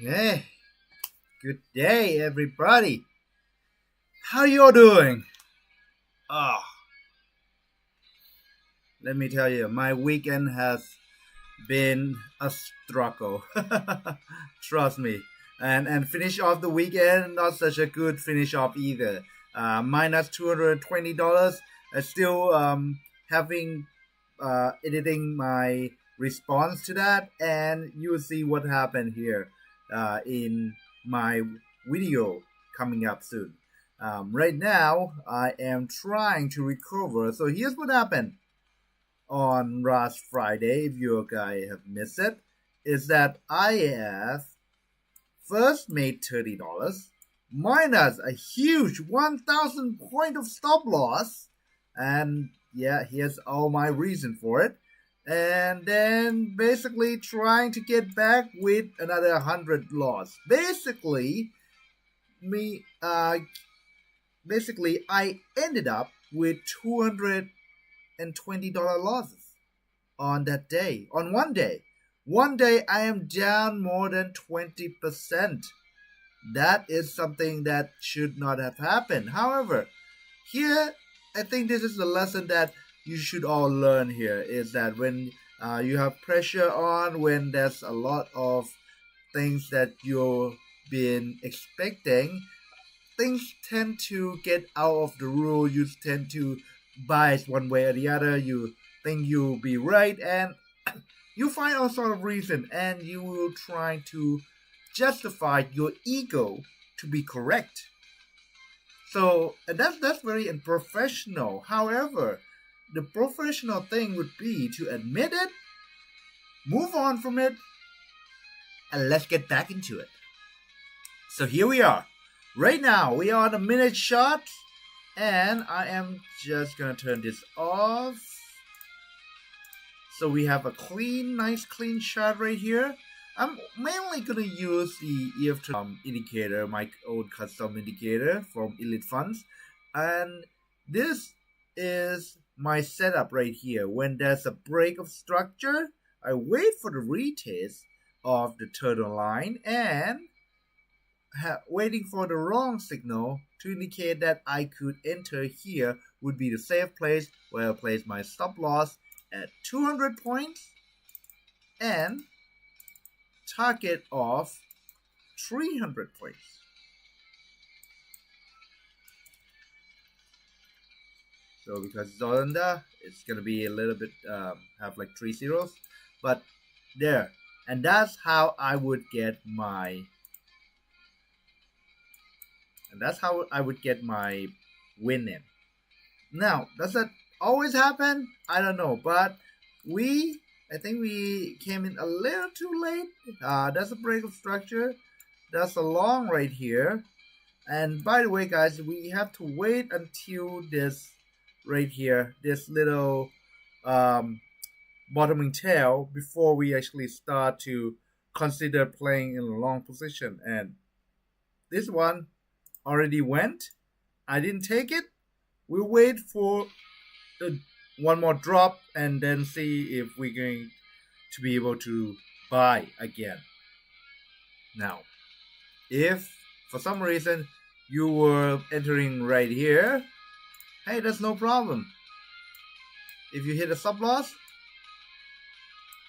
Hey, good day, everybody. How you doing? Oh, let me tell you, my weekend has been a struggle. Trust me. And finish off the weekend, not such a good finish off either. Minus $220. I still having editing my response to that, and you'll see what happened here in my video coming up soon. Right now, I am trying to recover. So here's what happened on last Friday. If you guys have missed it, is that I have first made $30 minus a huge 1,000 point of stop loss, and yeah, here's all my reason for it. And then basically trying to get back with another 100 loss. Me uh basically I ended up with $220 losses on that day, on one day. One day I am down more than 20%. That is something that should not have happened. However, here I think this is the lesson that you should all learn here is that when you have pressure on, when there's a lot of things that you've been expecting, things tend to get out of the rule. You tend to bias one way or the other. You think you'll be right, and you find all sort of reason, and you will try to justify your ego to be correct. So and that's very unprofessional. However, the professional thing would be to admit it, move on from it, and let's get back into it. So here we are. Right now, we are on a minute shot, and I am just gonna turn this off. So we have a nice clean shot right here. I'm mainly gonna use the EF indicator, my own custom indicator from Elite Funds, and this is my setup right here. When there's a break of structure, I wait for the retest of the turtle line and waiting for the wrong signal to indicate that I could enter here would be the safe place where I place my stop loss at 200 points and target of 300 points. So because it's all under, it's gonna be a little bit have like 3 zeros, but there, and that's how I would get my win in. Now, does that always happen? I don't know, but I think we came in a little too late. That's a break of structure. That's a long right here. And by the way, guys, we have to wait until this right here, this little bottoming tail before we actually start to consider playing in a long position. And this one already went. I didn't take it. We'll wait for one more drop and then see if we're going to be able to buy again. Now, if for some reason you were entering right here, hey, that's no problem. If you hit a stop loss,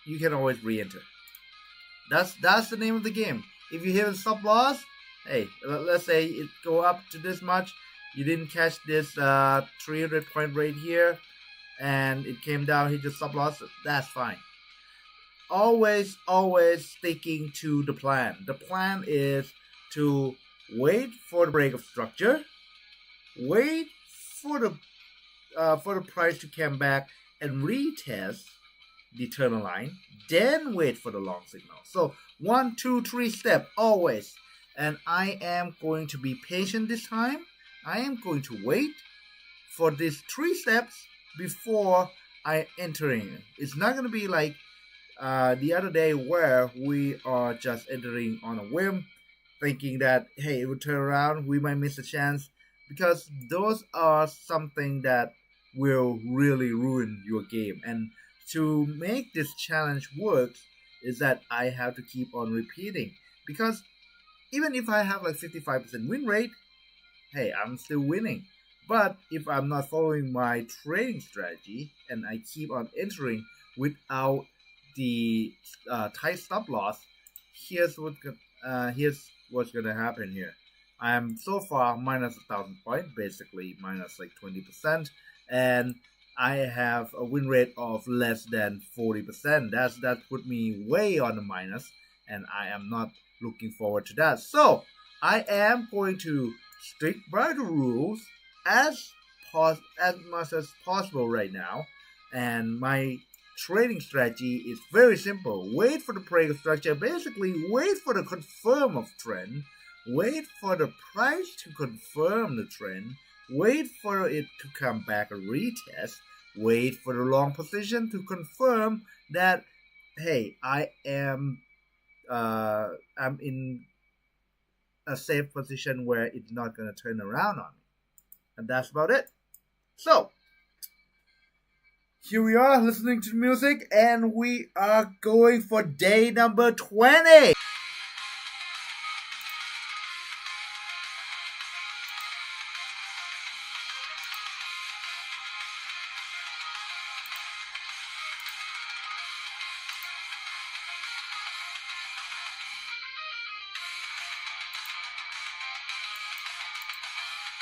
you can always re-enter. That's the name of the game. If you hit a stop loss, hey, let's say it go up to this much, you didn't catch this 300 point right here, and it came down, hit your stop loss, that's fine. Always sticking to the plan. The plan is to wait for the break of structure, wait for the price to come back and retest the turtle line, then wait for the long signal. So 1, 2, 3 step always. And I am going to be patient this time. I am going to wait for these 3 steps before I entering. It's not going to be like the other day where we are just entering on a whim, thinking that hey, it will turn around, we might miss a chance, because those are something that will really ruin your game. And to make this challenge work is that I have to keep on repeating. because even if I have like 55% win rate, hey, I'm still winning. But if I'm not following my trading strategy and I keep on entering without the tight stop loss, here's here's what's gonna happen here. I am so far minus 1,000 points, basically minus like 20%, and I have a win rate of less than 40%. That put me way on the minus, and I am not looking forward to that. So I am going to stick by the rules as as much as possible right now, and my trading strategy is very simple. Wait for the break structure. Basically, wait for the confirm of trend. Wait for the price to confirm the trend. Wait for it to come back and retest. Wait for the long position to confirm that, hey, I'm in a safe position where it's not going to turn around on me. And that's about it. So, here we are listening to music, and we are going for day number 20.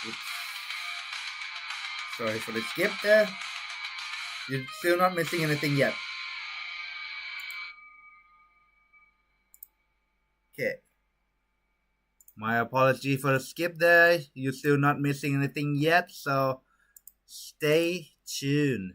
Oops. Sorry for the skip there. You're still not missing anything yet. Okay. My apology for the skip there. You're still not missing anything yet, so stay tuned.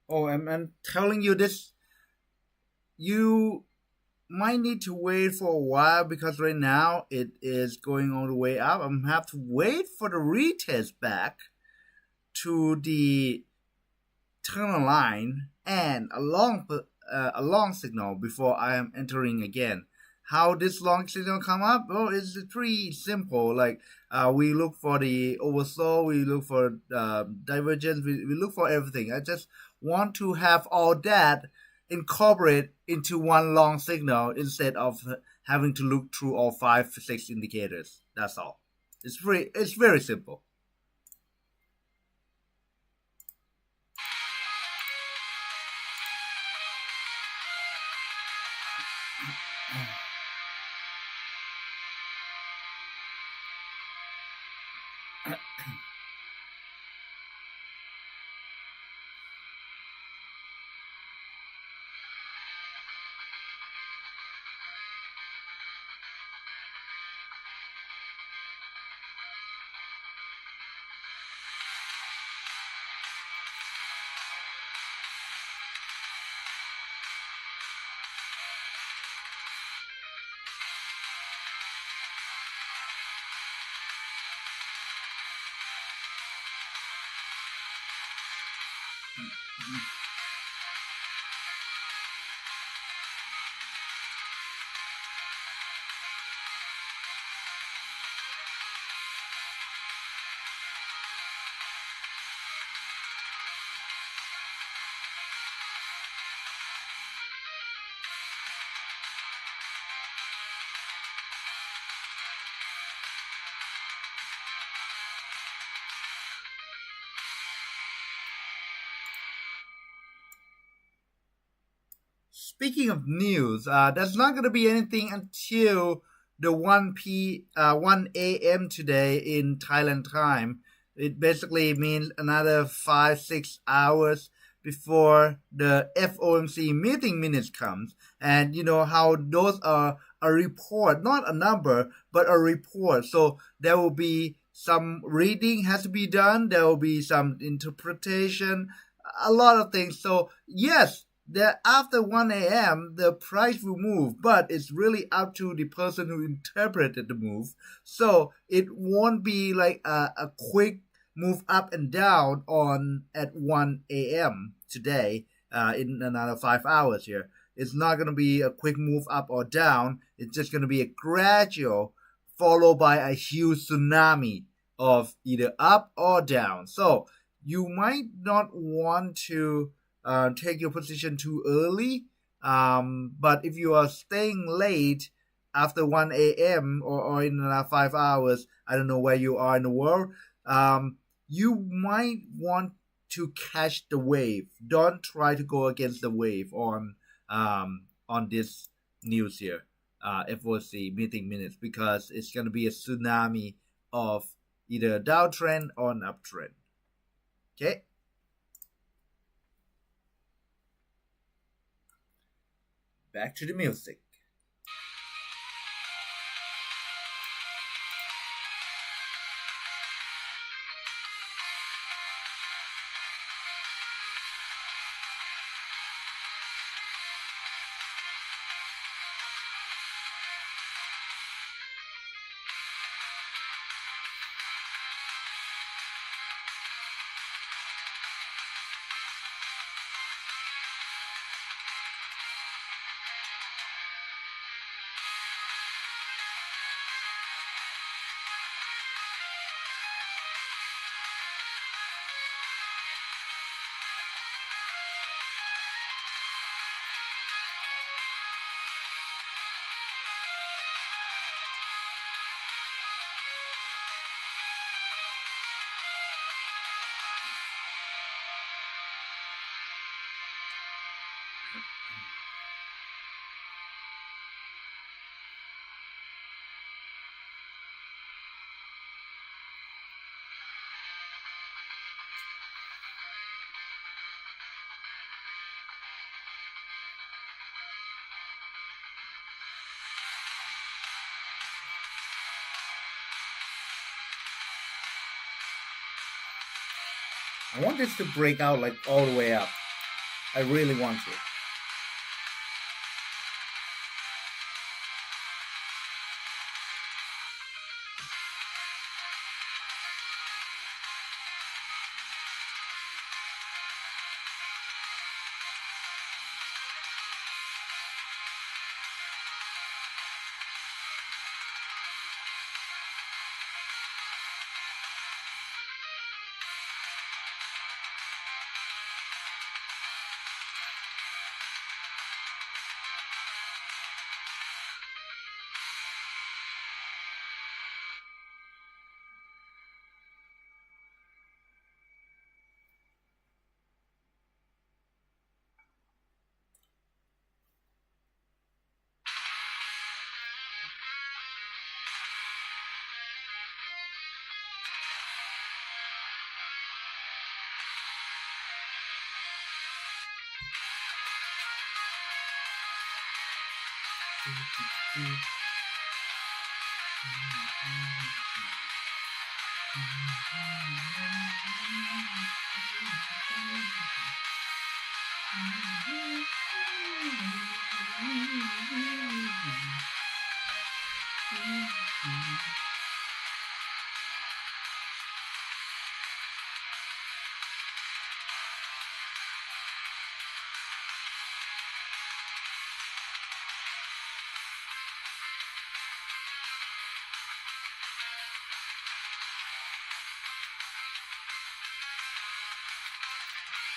Oh, I'm telling you this. You might need to wait for a while because right now it is going all the way up. I'm gonna have to wait for the retest back to the turn line and a long signal before I am entering again. How this long signal come up? Well, it's pretty simple. Like we look for the oversold, we look for divergence, we look for everything. I just want to have all that incorporate into one long signal instead of having to look through all 5 6 indicators. That's all. It's very simple. speaking of news, there's not going to be anything until the 1 a.m. today in Thailand time. It basically means another 5-6 hours before the FOMC meeting minutes comes. And you know how those are a report, not a number, but a report. So there will be some reading has to be done. There will be some interpretation, a lot of things. So yes, that after 1 a.m. the price will move, but it's really up to the person who interpreted the move. So it won't be like a quick move up and down on at 1 a.m. today in another 5 hours here. It's not going to be a quick move up or down. It's just going to be a gradual followed by a huge tsunami of either up or down. So you might not want to take your position too early. But if you are staying late after 1 a.m. Or in another 5 hours, I don't know where you are in the world, you might want to catch the wave. Don't try to go against the wave on this news here, FOC meeting minutes, because it's going to be a tsunami of either a downtrend or an uptrend. Okay. Back to the music. I want this to break out like all the way up. I really want to.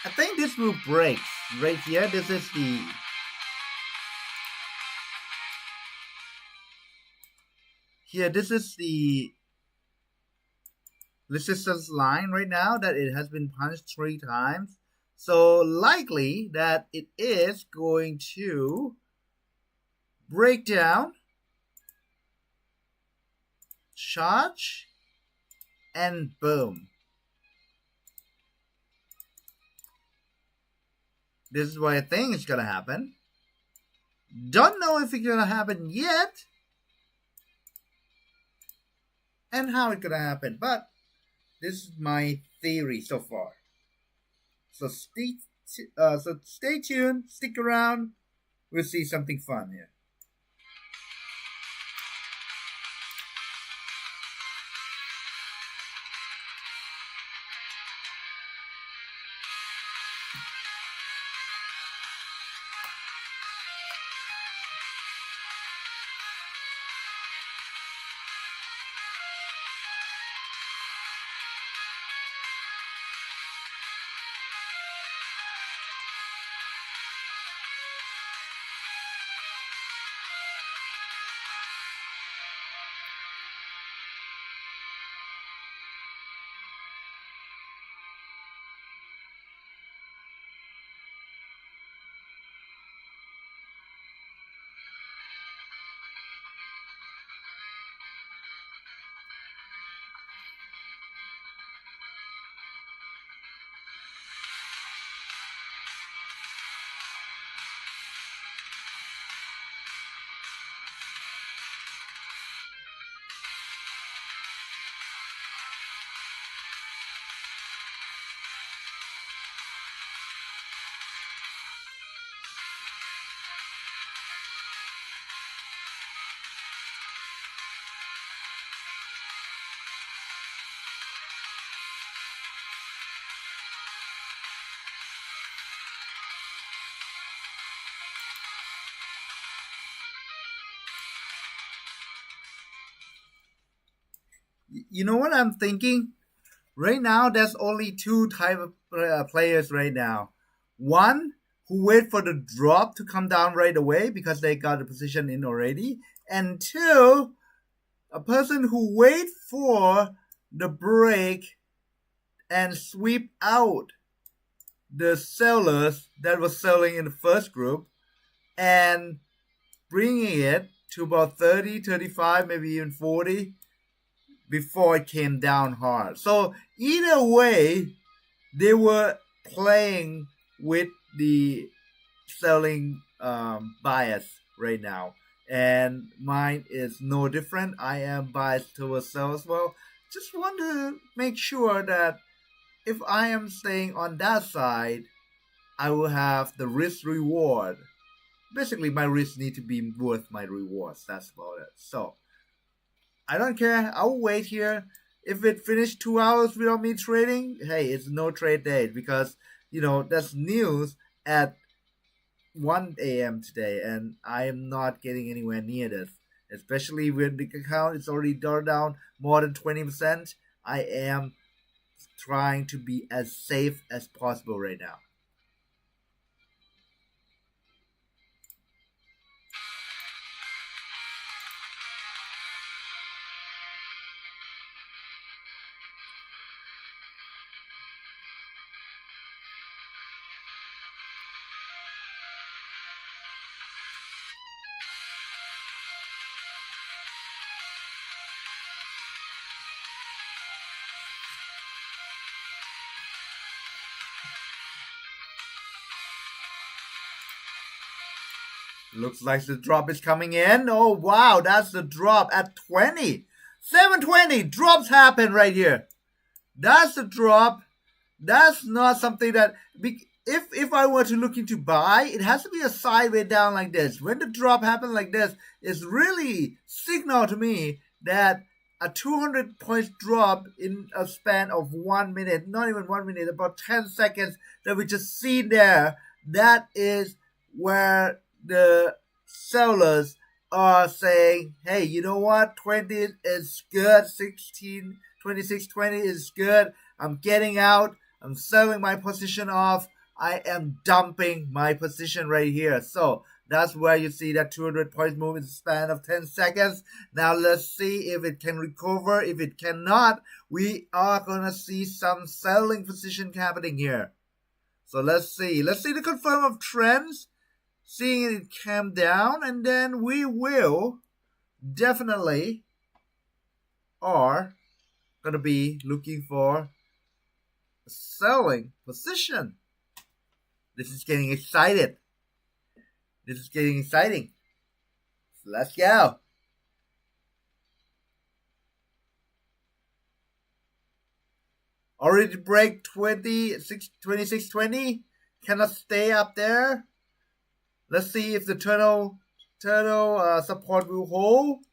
I think this will break right here. This is the this is the resistance line right now that it has been punched 3 times. So likely that it is going to break down, charge, and boom. This is what I think is gonna happen. Don't know if it's gonna happen yet and how it's gonna happen, but this is my theory so far. So stay tuned, stick around. We'll see something fun here. You know what I'm thinking? Right now, there's only two type of players right now. One who wait for the drop to come down right away because they got the position in already, and two, a person who wait for the break and sweep out the sellers that was selling in the first group and bringing it to about 30, 35, maybe even 40 before it came down hard. So either way, they were playing with the selling bias right now. And mine is no different. I am biased towards sell as well. Just want to make sure that if I am staying on that side, I will have the risk reward. Basically, my risks need to be worth my rewards. That's about it. So I don't care. I'll wait here. If it finished 2 hours without me trading, hey, it's no trade date because that's news at 1 a.m. today, and I am not getting anywhere near this. Especially when the account is already down more than 20%. I am trying to be as safe as possible right now. Looks like the drop is coming in. Oh, wow, that's the drop at 20. 720 drops happen right here. That's the drop. That's not something that if I were to look into buy, it has to be a sideways down like this. When the drop happens like this, it's really signal to me that a 200 points drop in a span of 1 minute, not even 1 minute, about 10 seconds that we just see there, that is where the sellers are saying, hey, you know what, 20 is good, 16, 26, 20 is good, I'm getting out, I'm selling my position off, I am dumping my position right here. So that's where you see that 200 points move in the span of 10 seconds. Now let's see if it can recover. If it cannot, we are going to see some selling position happening here. So let's see. Let's see the confirm of trends, seeing it come down, and then we will definitely are gonna be looking for a selling position. This is getting excited. This is getting exciting. So let's go. Already break 2620. Cannot stay up there. Let's see if the turtle support will hold.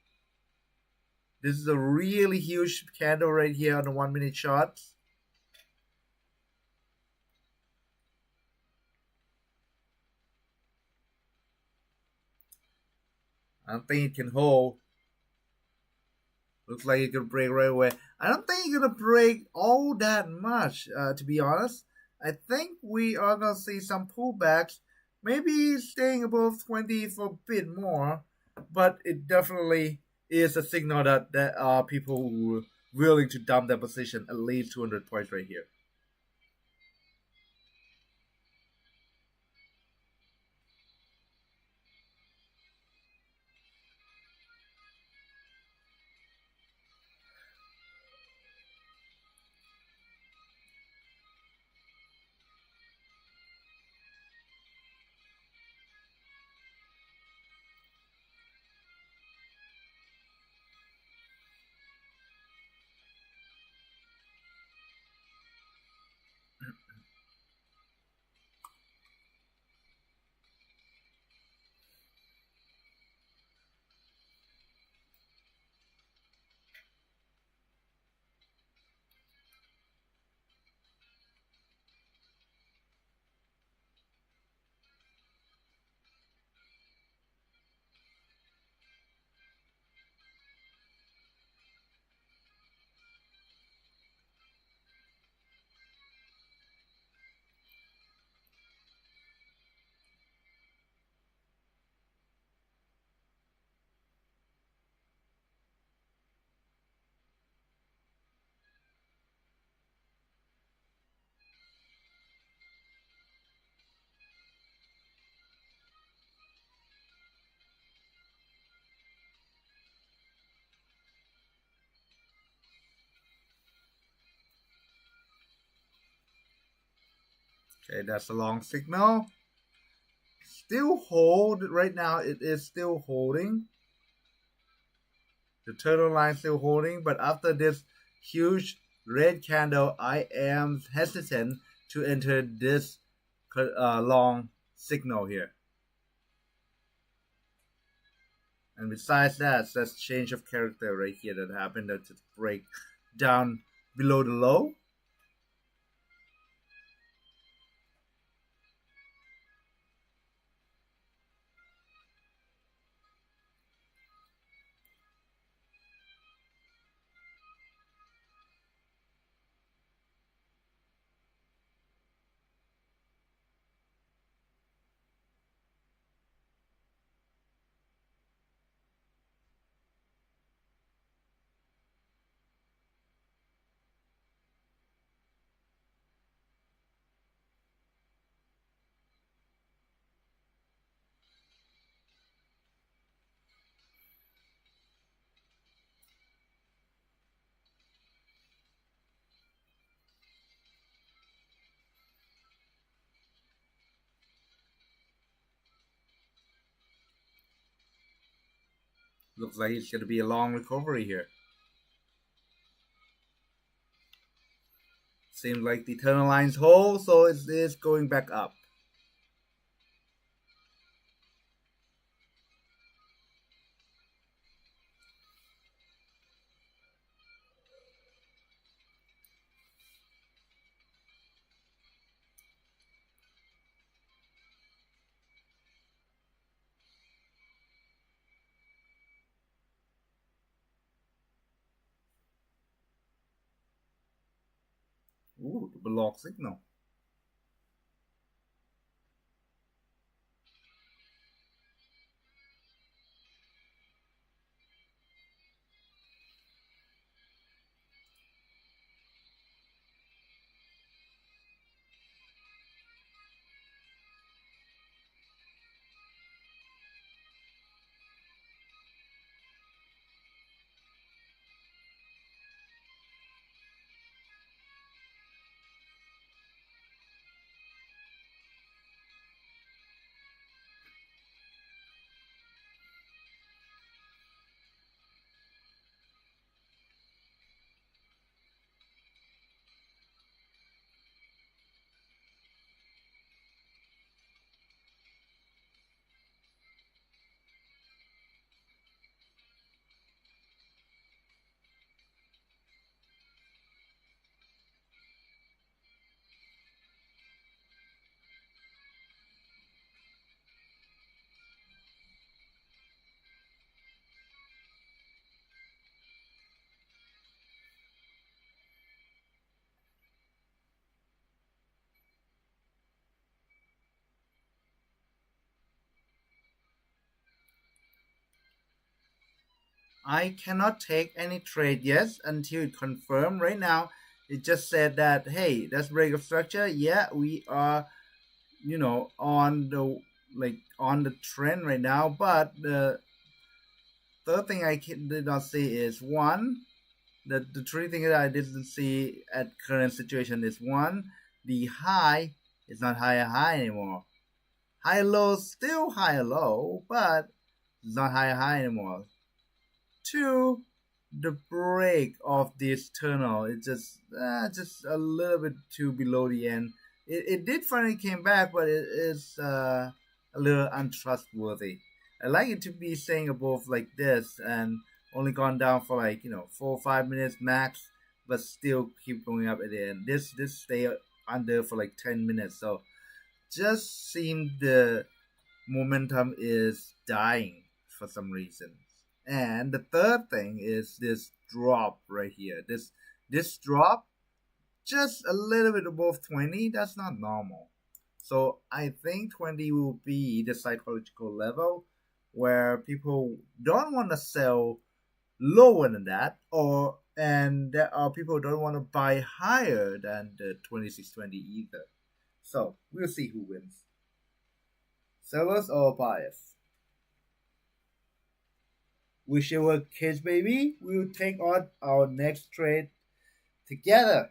This is a really huge candle right here on the 1 minute chart. I don't think it can hold. Looks like it could break right away. I don't think it's gonna break all that much, to be honest. I think we are gonna see some pullbacks, maybe staying above 20 for a bit more, but it definitely is a signal that people who are willing to dump their position at least 200 points right here. Okay, that's a long signal. Still hold right now. It is still holding. The turtle line still holding, but after this huge red candle, I am hesitant to enter this long signal here. And besides that, that's change of character right here that happened that just break down below the low. Looks like it's going to be a long recovery here. Seems like the tunnel line's whole, so it is going back up. Ooh, the block signal. I cannot take any trade yet until it confirmed. Right now, it just said that, hey, that's break of structure. Yeah, we are, on the on the trend right now. But the third thing did not see is one. The three things that I didn't see at current situation is one, the high is not high anymore. High low still high low, but it's not high anymore. Two, the break of this tunnel is just a little bit too below the end. It did finally came back, but it is a little untrustworthy. I like it to be staying above like this and only gone down for 4 or 5 minutes max, but still keep going up at the end. This stay under for like 10 minutes, so just seems the momentum is dying for some reason. And the third thing is this drop right here. This drop just a little bit above 20. That's not normal. So I think 20 will be the psychological level where people don't want to sell lower than that, and there are people who don't want to buy higher than the 2620 either. So we'll see who wins. Sellers or buyers? Whichever case baby, we will take on our next trade together.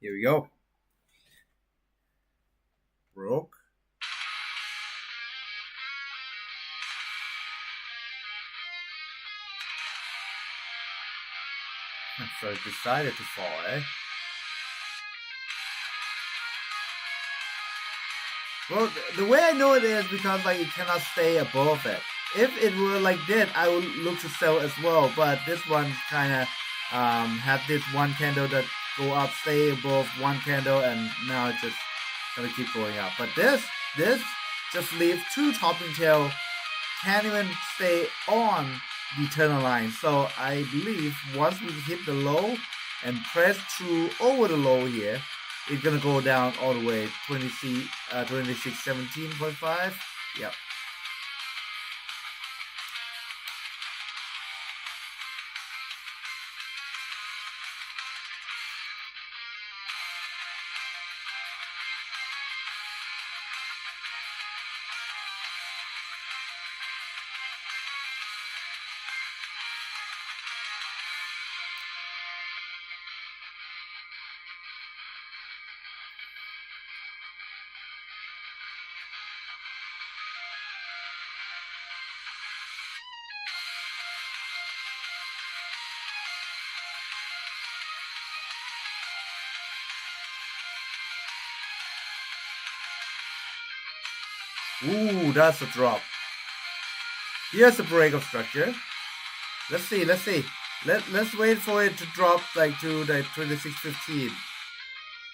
Here we go. Broke. So it decided to fall, eh? Well, the way I know it is because it cannot stay above it. If it were like that, I would look to sell as well. But this one kind of have this one candle that go up, stay above one candle, and now it's just gonna keep going up. But this just leave two topping tail, can't even stay on the tunnel line. So I believe once we hit the low and press through over the low here, it's gonna go down all the way 2617.5. Yep. Ooh, that's a drop. Here's a break of structure. Let's see. Let's wait for it to drop to 2615.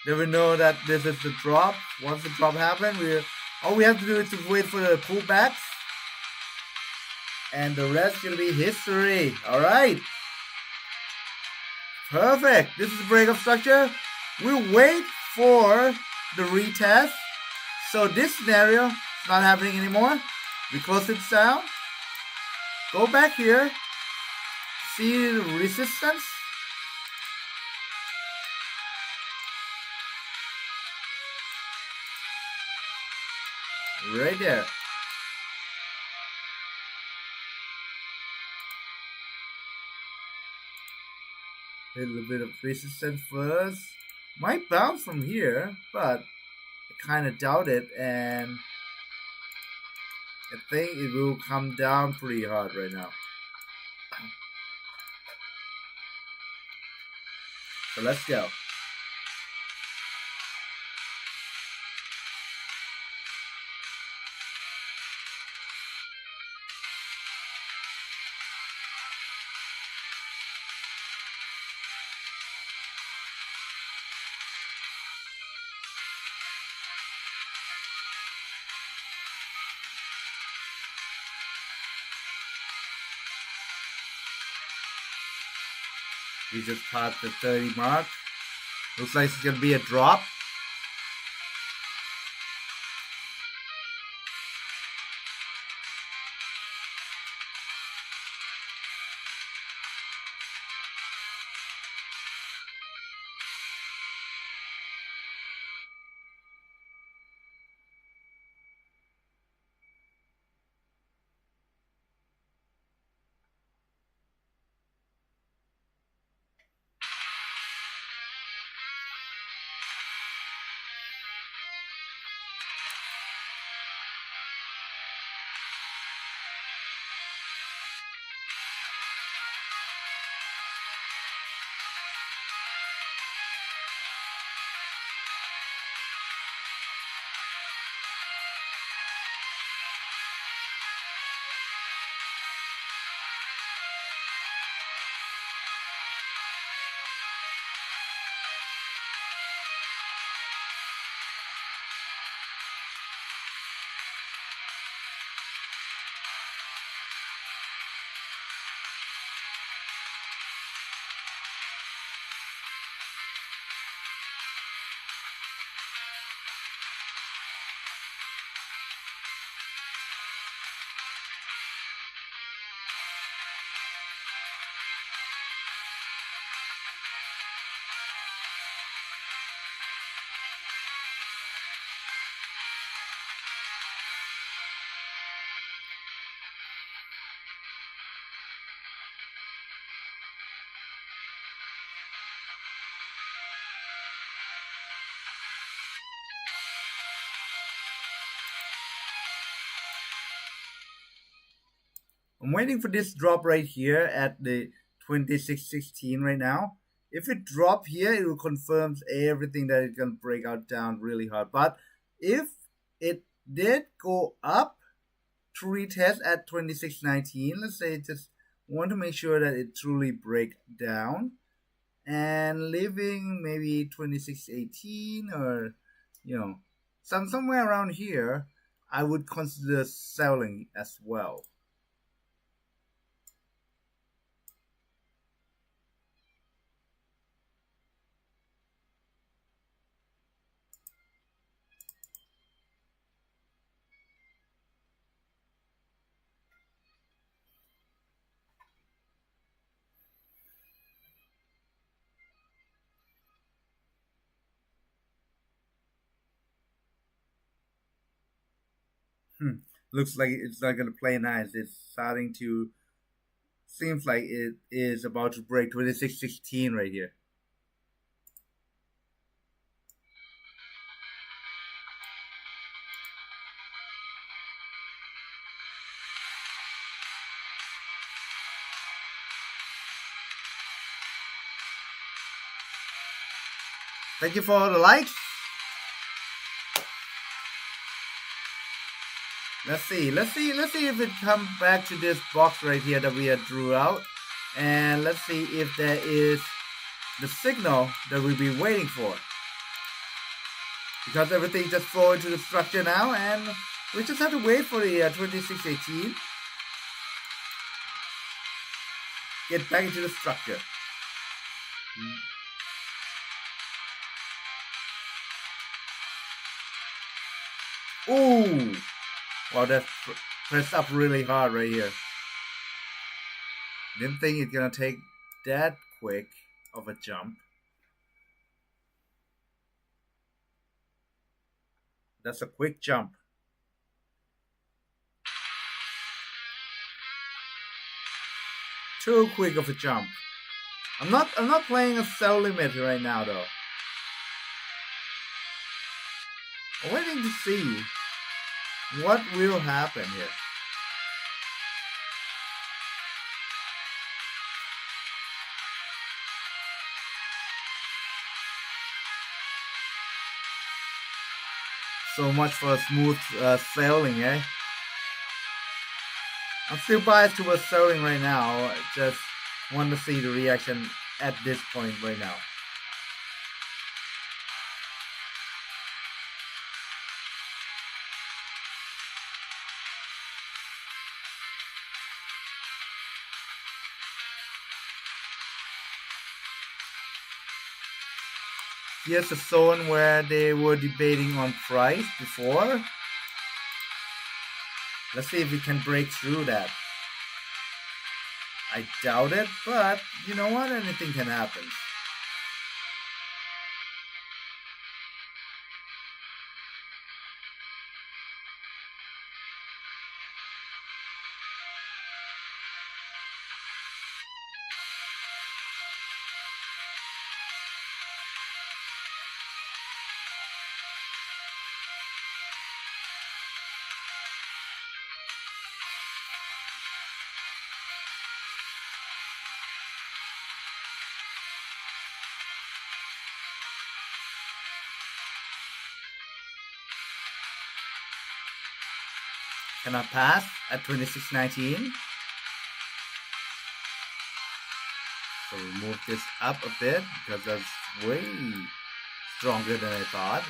Then we know that this is the drop. Once the drop happens, all we have to do is to wait for the pullbacks. And the rest is gonna be history. Alright. Perfect. This is a break of structure. We'll wait for the retest. So this scenario is not happening anymore. We close it down. Go back here. See the resistance. Right there. A little bit of resistance first. Might bounce from here, but I kind of doubt it, and I think it will come down pretty hard right now. So let's go. We just passed the 30 mark. Looks like it's gonna be a drop. I'm waiting for this drop right here at the 2616 right now. If it drop here, it will confirm everything that it's gonna break out down really hard. But if it did go up to retest at 2619, let's say just want to make sure that it truly break down and leaving maybe 2618 or somewhere around here, I would consider selling as well. Hmm. Looks like it's not gonna play nice. It's starting to seems like it is about to break 2616 right here. Thank you for all the likes. Let's see if it comes back to this box right here that we had drew out, and let's see if there is the signal that we've been waiting for. Because everything just flow into the structure now, and we just have to wait for the 2618 get back into the structure. Ooh! Wow, that's pressed up really hard right here. Didn't think it's gonna take that quick of a jump. That's a quick jump. Too quick of a jump. I'm not playing a sell limit right now though. I'm waiting to see what will happen here. So much for smooth sailing, eh? I'm still biased towards selling right now. Just want to see the reaction at this point right now. Here's a zone where they were debating on price before. Let's see if we can break through that. I doubt it, but you know what? Anything can happen. Cannot pass at 26.19. So we'll move this up a bit because that's way stronger than I thought.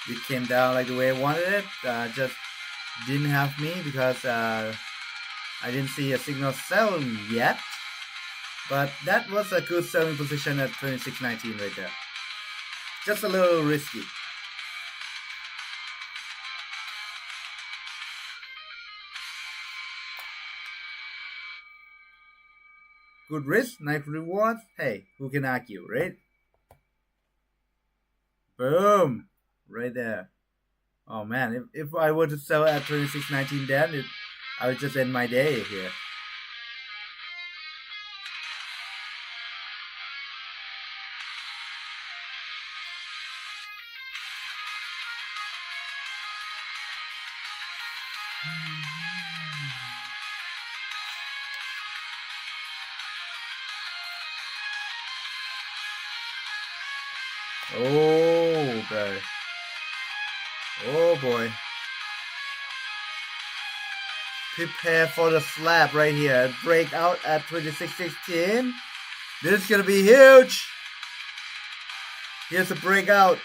It came down like the way I wanted it. Just didn't have me because I didn't see a signal sell yet. But that was a good selling position at 26.19 right there. Just a little risky. Good risk, nice reward. Hey, who can argue, right? Boom! Right there. Oh man, if I were to sell at 26.19 then, I would just end my day here. Oh, okay. Oh boy. Prepare for the slap right here. Break out at 26.16. This is gonna be huge. Here's a breakout.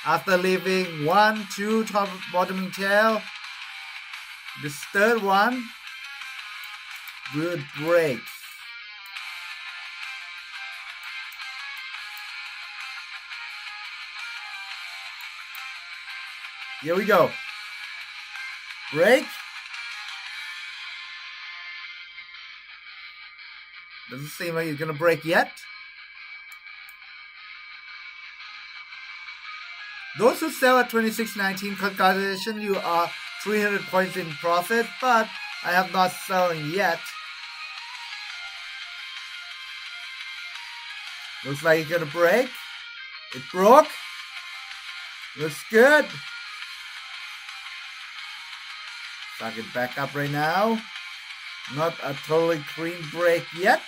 After leaving 1, 2 top bottoming tail, this third one will break. Here we go. Break. Doesn't seem like it's gonna break yet. Those who sell at 26.19, congratulations, you are 300 points in profit, but I have not selling yet. Looks like it's gonna break. It broke. Looks good. Start it back up right now. Not a totally clean break yet.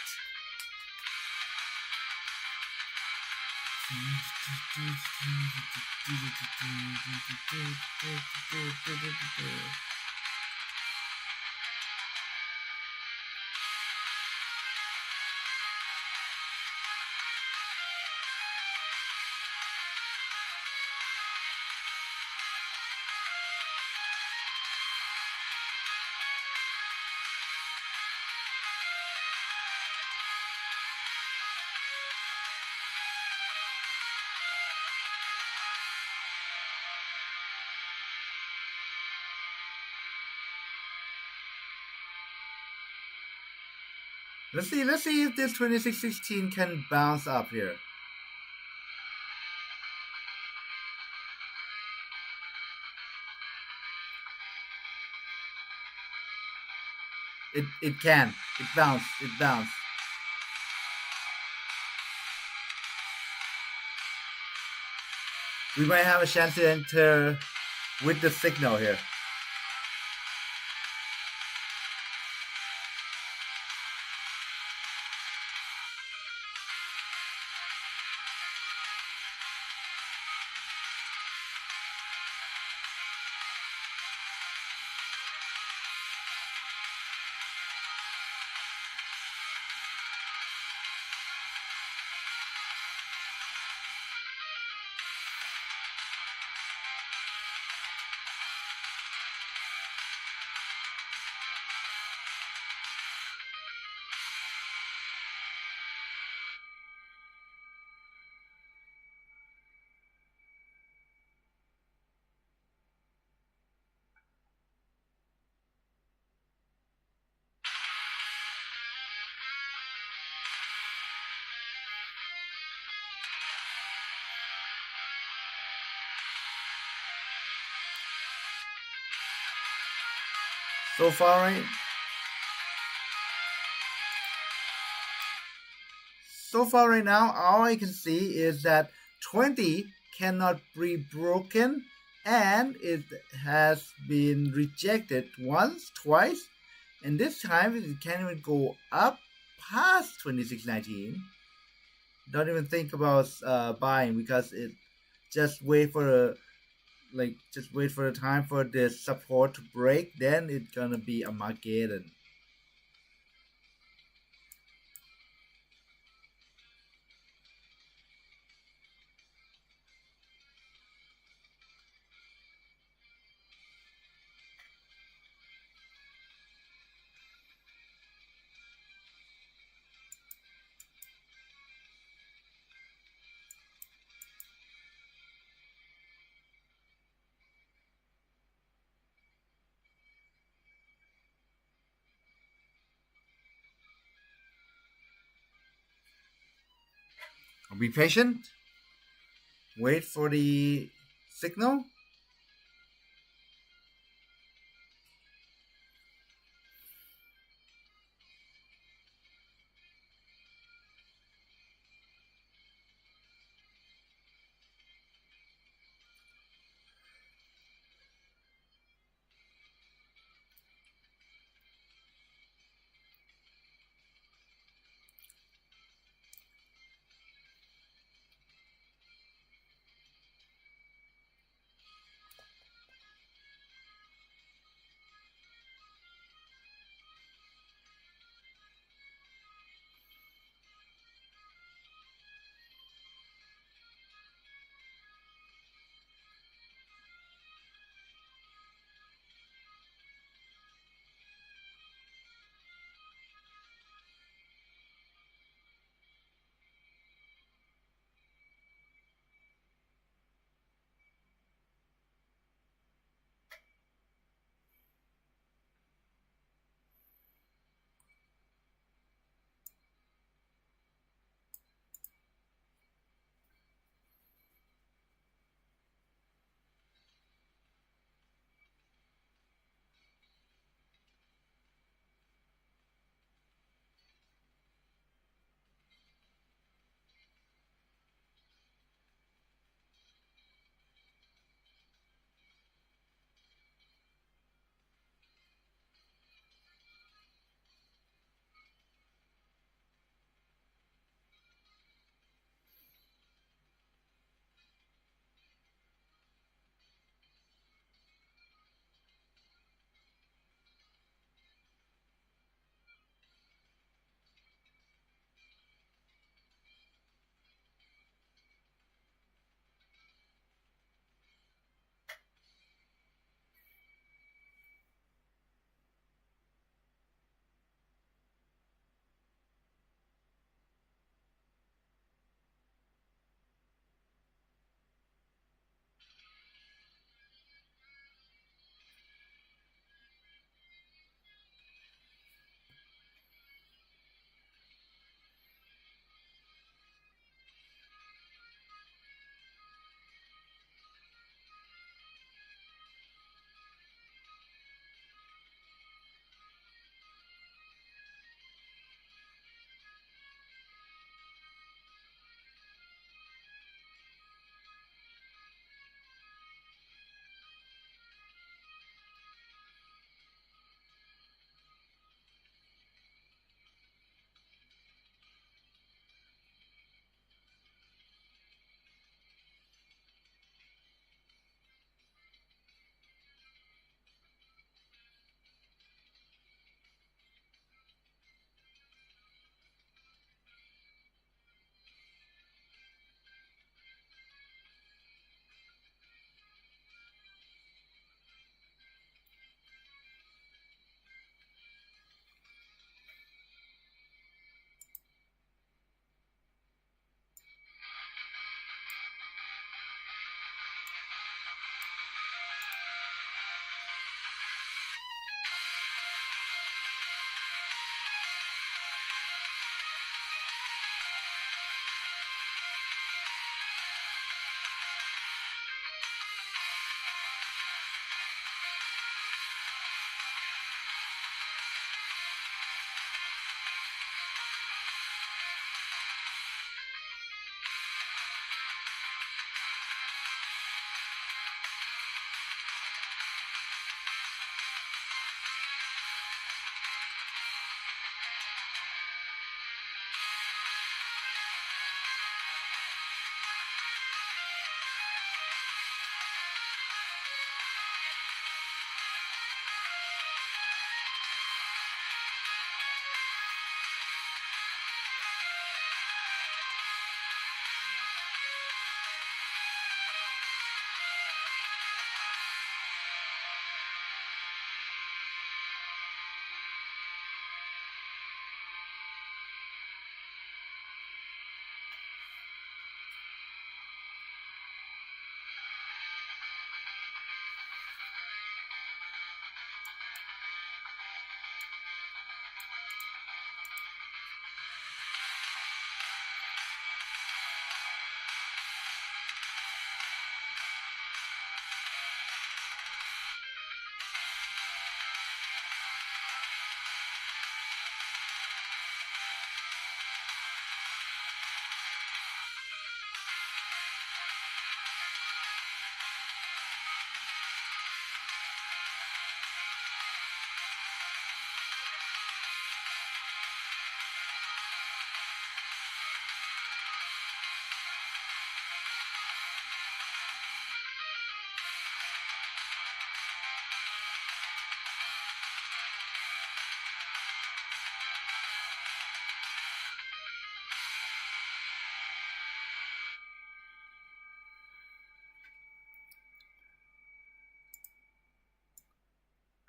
Let's see if this 2616 can bounce up here. It can. It bounced. It bounced. We might have a chance to enter with the signal here. So far, right? So far, right now, all I can see is that 20 cannot be broken, and it has been rejected once, twice, and this time it can't even go up past 2619. Don't even think about buying because it just wait for a just wait for a time for the support to break. Then it's gonna be a Armageddon. Be patient. Wait for the signal.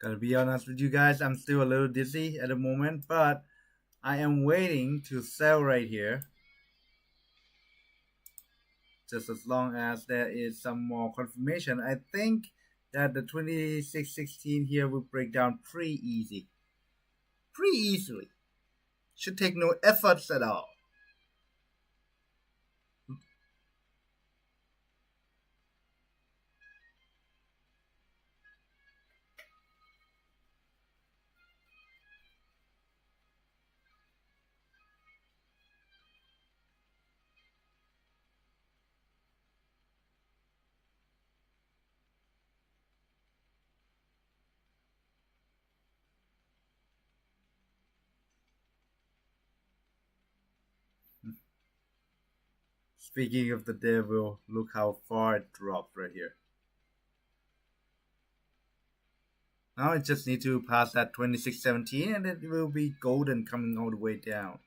Gotta be honest with you guys, I'm still a little dizzy at the moment, but I am waiting to sell right here. Just as long as there is some more confirmation, I think that the 2616 here will break down pretty easy. Pretty easily. Should take no efforts at all. Speaking of the devil, look how far it dropped right here. Now I just need to pass that 2617 and it will be golden coming all the way down.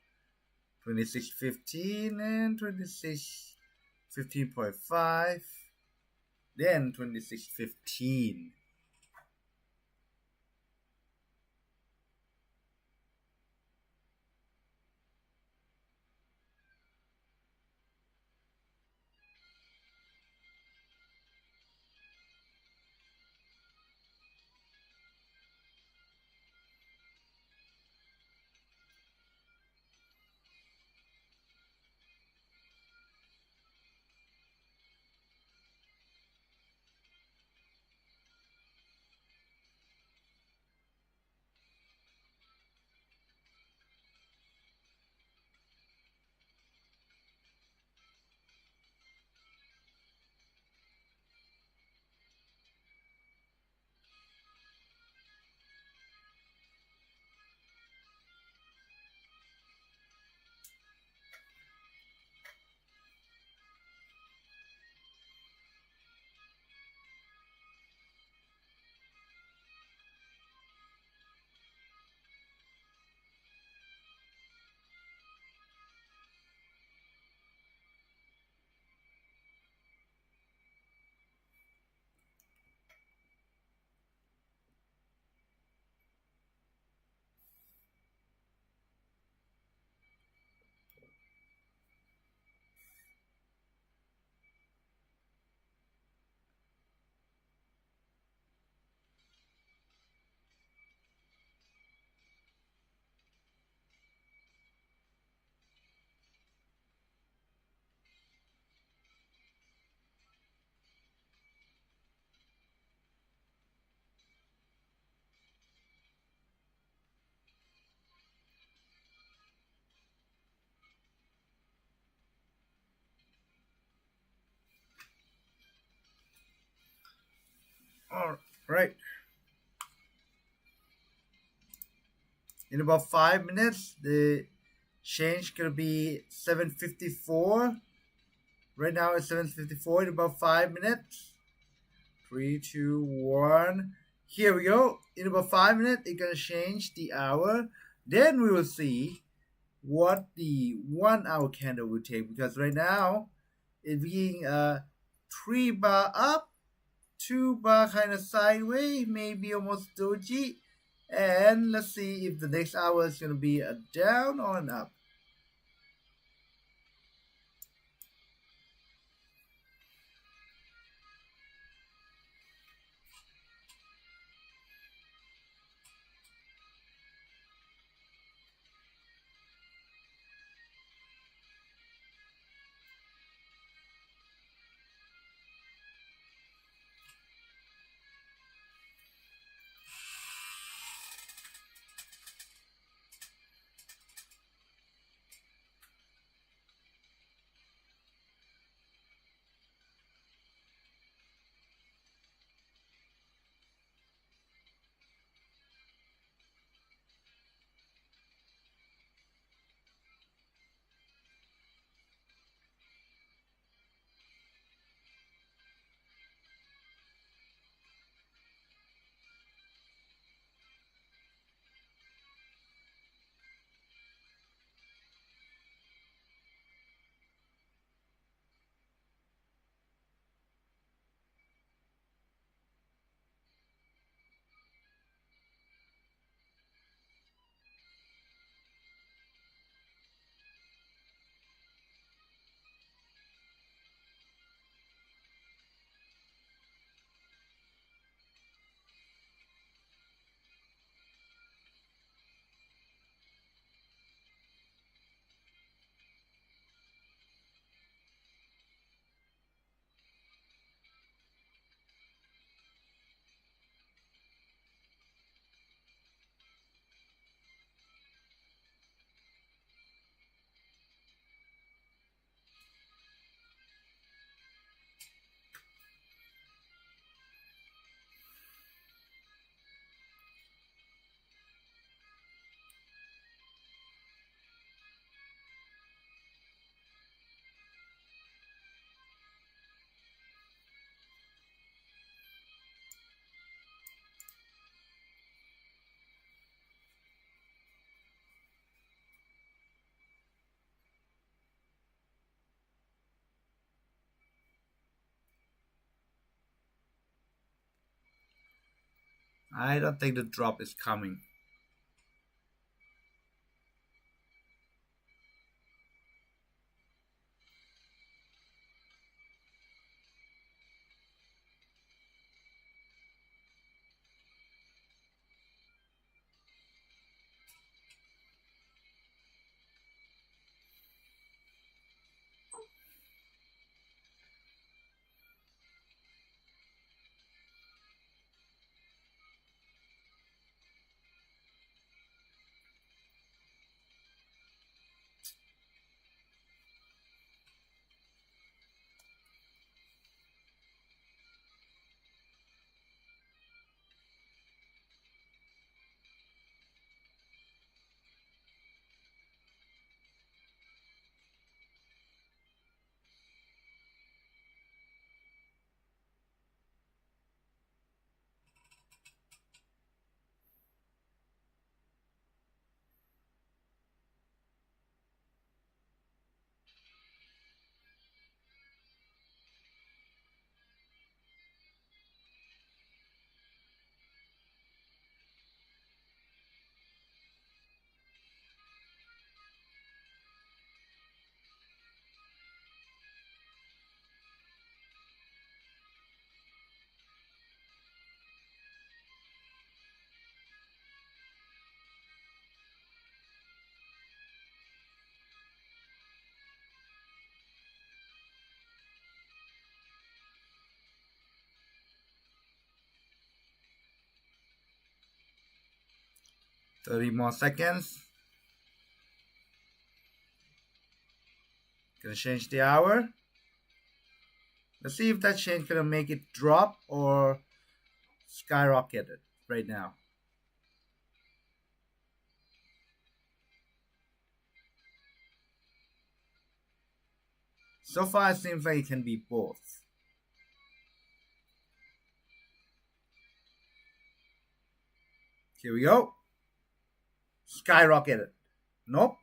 2615 and 2615.5. Then 2615. All right. In about 5 minutes, the change gonna be 754. Right now it's 754 in about 5 minutes. 3, 2, 1. Here we go. In about 5 minutes, it's gonna change the hour. Then we will see what the 1 hour candle will take because right now it's being a 3 bar up, 2 bar kind of sideways, maybe almost doji. And let's see if the next hour is gonna be a down or an up. I don't think the drop is coming. Thirty more seconds. Gonna change the hour. Let's see if that change gonna make it drop or skyrocket it right now. So far, it seems like it can be both. Here we go. Skyrocketed. Nope.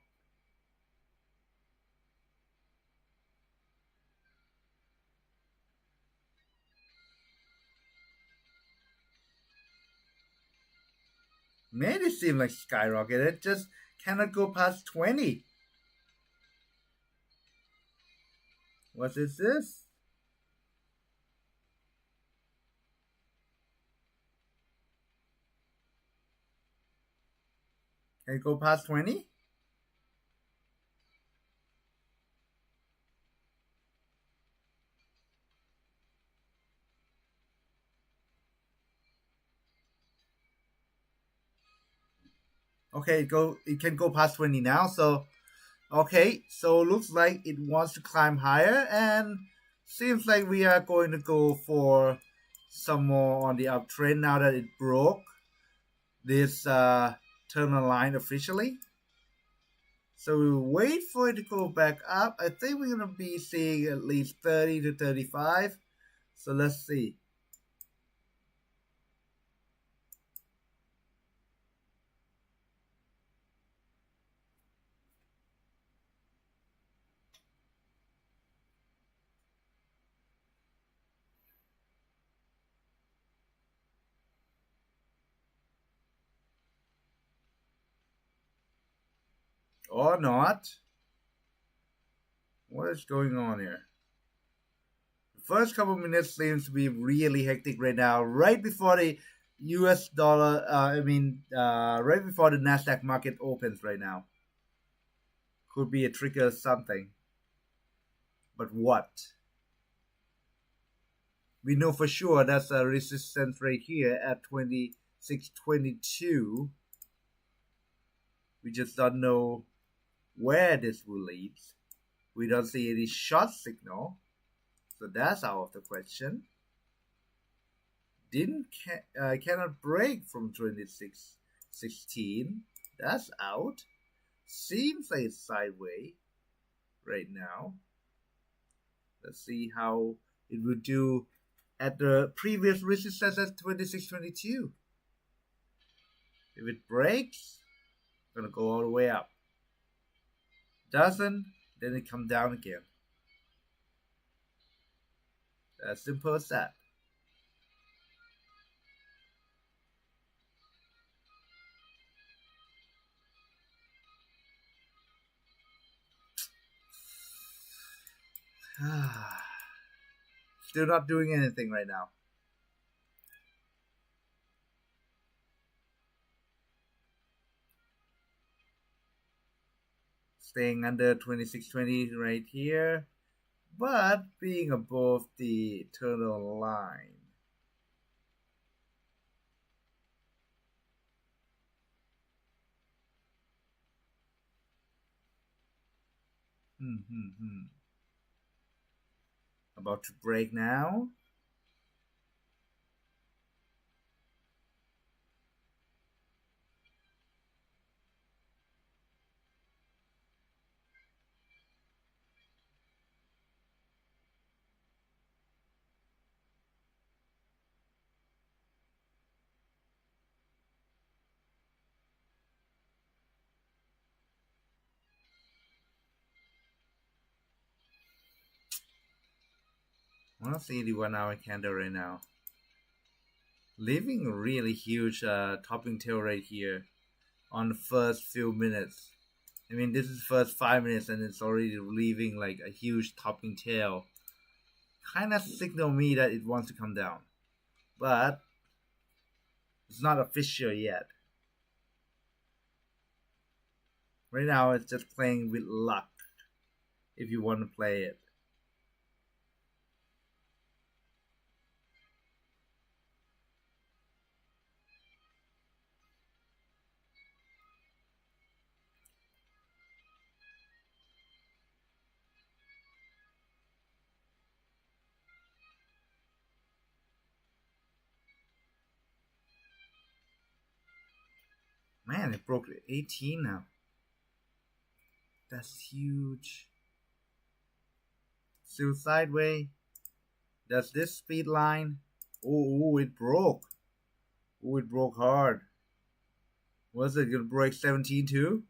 Made it seem like skyrocketed. Just cannot go past 20. What is this? Can it go past 20? Okay, it can go past 20 now. So okay, so looks like it wants to climb higher and seems like we are going to go for some more on the uptrend now that it broke this terminal line officially. So we'll wait for it to go back up. I think we're going to be seeing at least 30 to 35. So let's see. Or not. What is going on here? The first couple minutes seems to be really hectic right now, right before the US dollar, right before the NASDAQ market opens right now. Could be a trigger or something. But what? We know for sure that's a resistance right here at 2622. We just don't know where this will lead. We don't see any short signal. So that's out of the question. Cannot break from 2616. That's out. Seems like it's sideways right now. Let's see how it would do at the previous resistance at 2622. If it breaks, it's gonna go all the way up. Doesn't, then it come down again. As simple as that. Still not doing anything right now. Staying under 2620 right here, but being above the turtle line. About to break now. Well, it's 81-hour candle right now. Leaving a really huge topping tail right here on the first few minutes. I mean, this is first 5 minutes and it's already leaving like a huge topping tail. Kind of signal me that it wants to come down. But it's not official yet. Right now, it's just playing with luck if you want to play it. Man, it broke 18 now. That's huge. Still sideways. Does this speed line? Oh, it broke. Oh, it broke hard. Was it gonna break 17 too?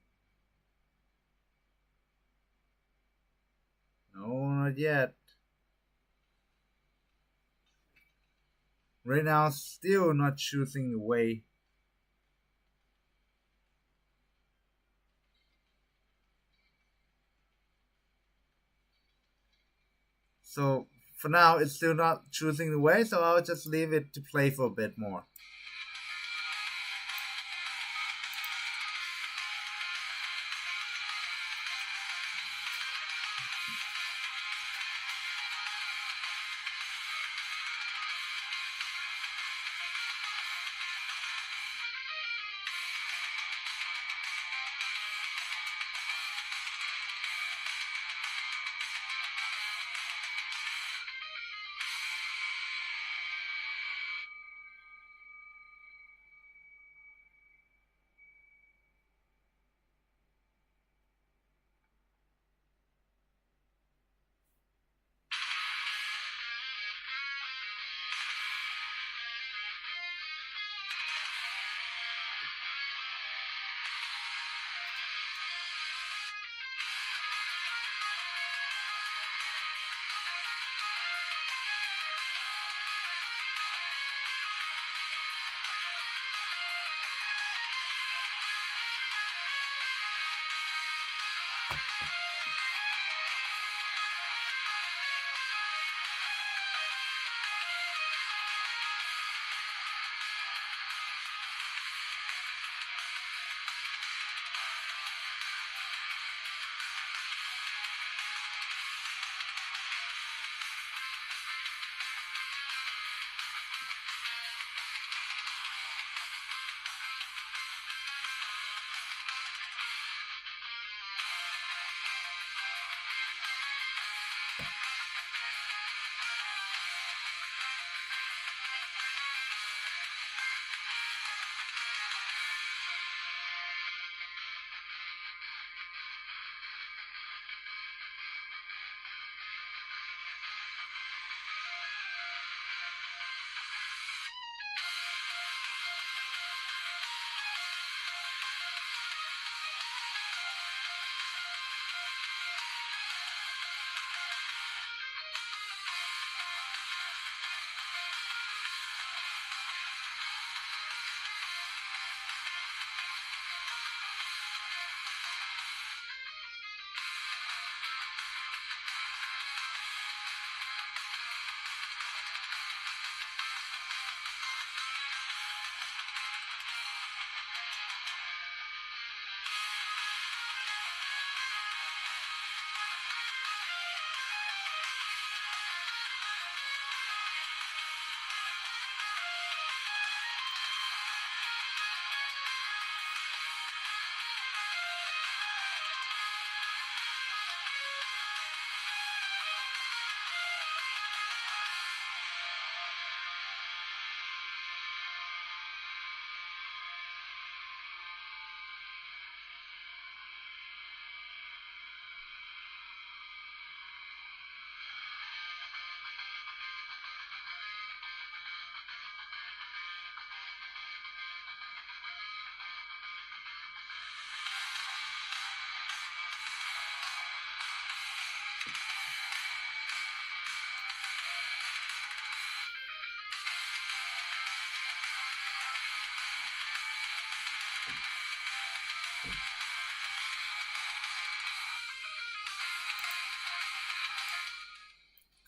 No, not yet. Right now, still not choosing the way. So for now, it's still not choosing the way, so I'll just leave it to play for a bit more.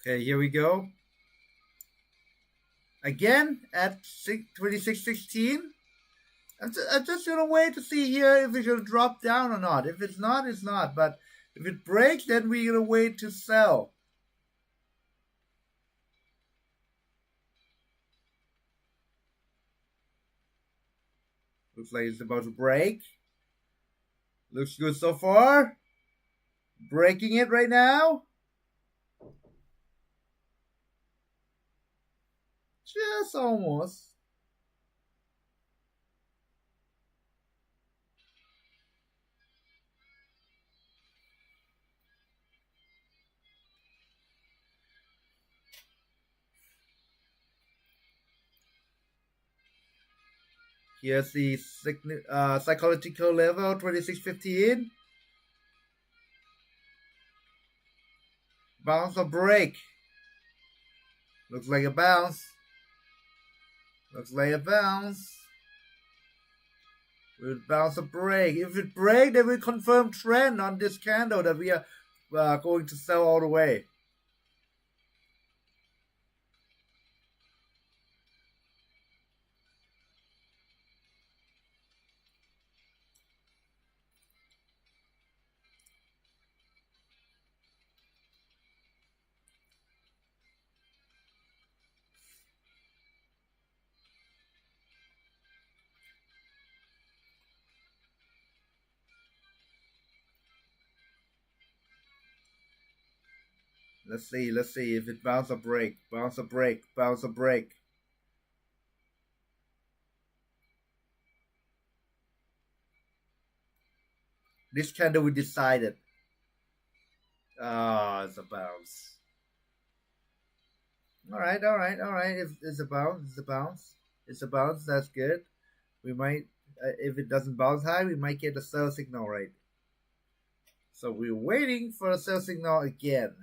Okay, here we go. Again at 2616. I'm just gonna wait to see here if it's gonna drop down or not. If it's not, it's not. But if it breaks, then we're gonna wait to sell. Looks like it's about to break. Looks good so far. Breaking it right now. Just almost. Here's the psychological level 2615. Bounce or break. Looks like a bounce. Looks like a bounce. We'll bounce or break. If it break, then we confirm trend on this candle that we are going to sell all the way. Let's see if it bounce or break. Bounce or break. Bounce or break. This candle we decided. Ah, it's a bounce. Alright. It's a bounce. It's a bounce. It's a bounce. That's good. We might, if it doesn't bounce high, we might get a sell signal, right? So we're waiting for a sell signal again.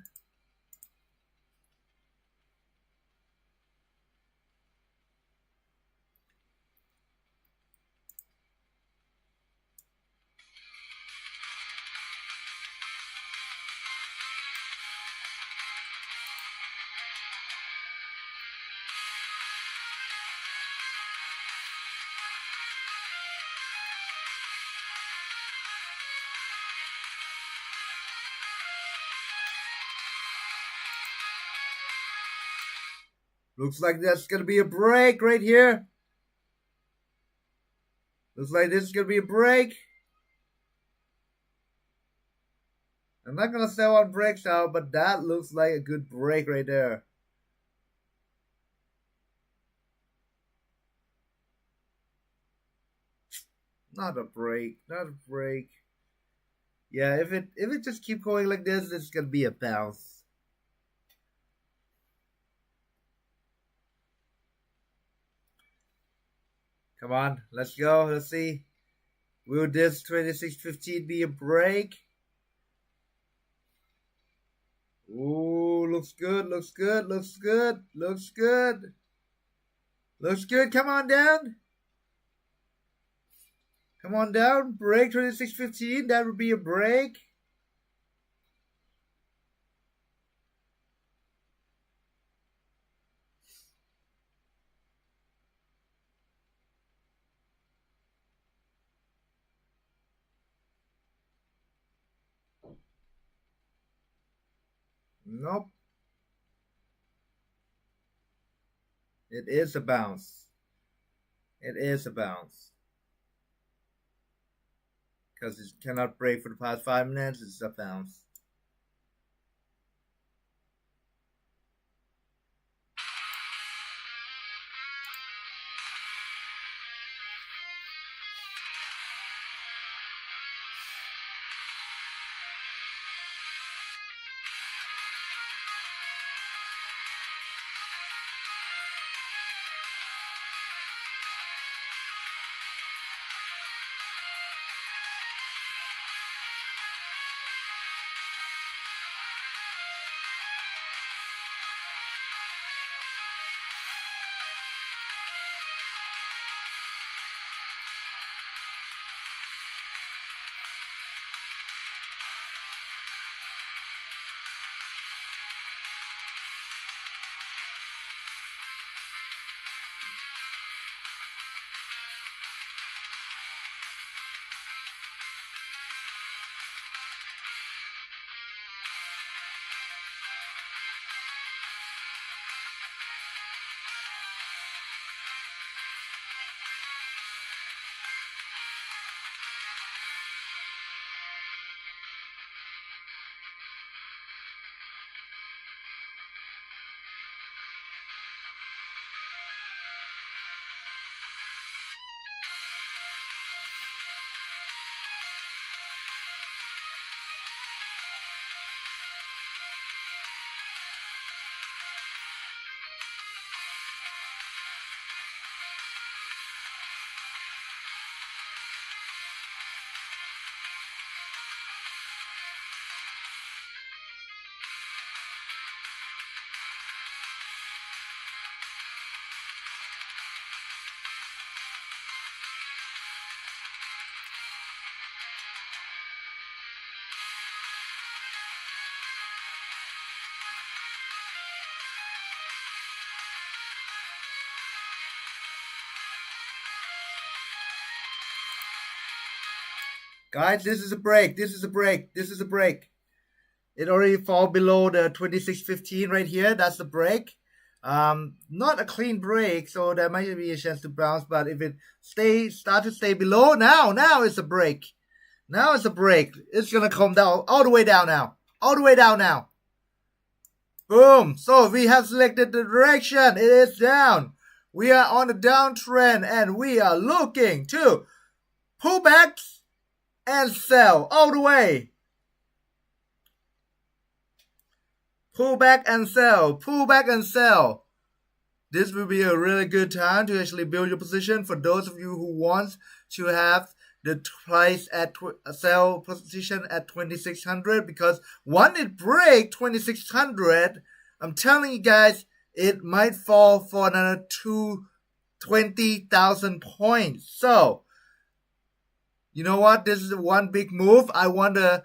Looks like that's gonna be a break right here. Looks like this is gonna be a break. I'm not gonna sell on breaks out, but that looks like a good break right there. Not a break, not a break. Yeah, if it just keep going like this, it's gonna be a bounce. Come on, let's go. Let's see. Will this 2615 be a break? Ooh, looks good, looks good, looks good, looks good. Looks good. Come on down. Come on down. Break 2615. That would be a break. Nope. It is a bounce. It is a bounce. Because it cannot break for the past 5 minutes. It's a bounce. Guys, this is a break. This is a break. This is a break. It already fall below the 26.15 right here. That's the break. Not a clean break, so there might be a chance to bounce. But if it start to stay below, now it's a break. Now it's a break. It's gonna come down all the way down now. All the way down now. Boom. So we have selected the direction. It is down. We are on a downtrend, and we are looking to pull back and sell all the way. Pull back and sell. Pull back and sell. This will be a really good time to actually build your position for those of you who want to have the price at sell position at 2600, because once it break 2600, I'm telling you guys, it might fall for another 20,000 points. So you know what? This is one big move. I want to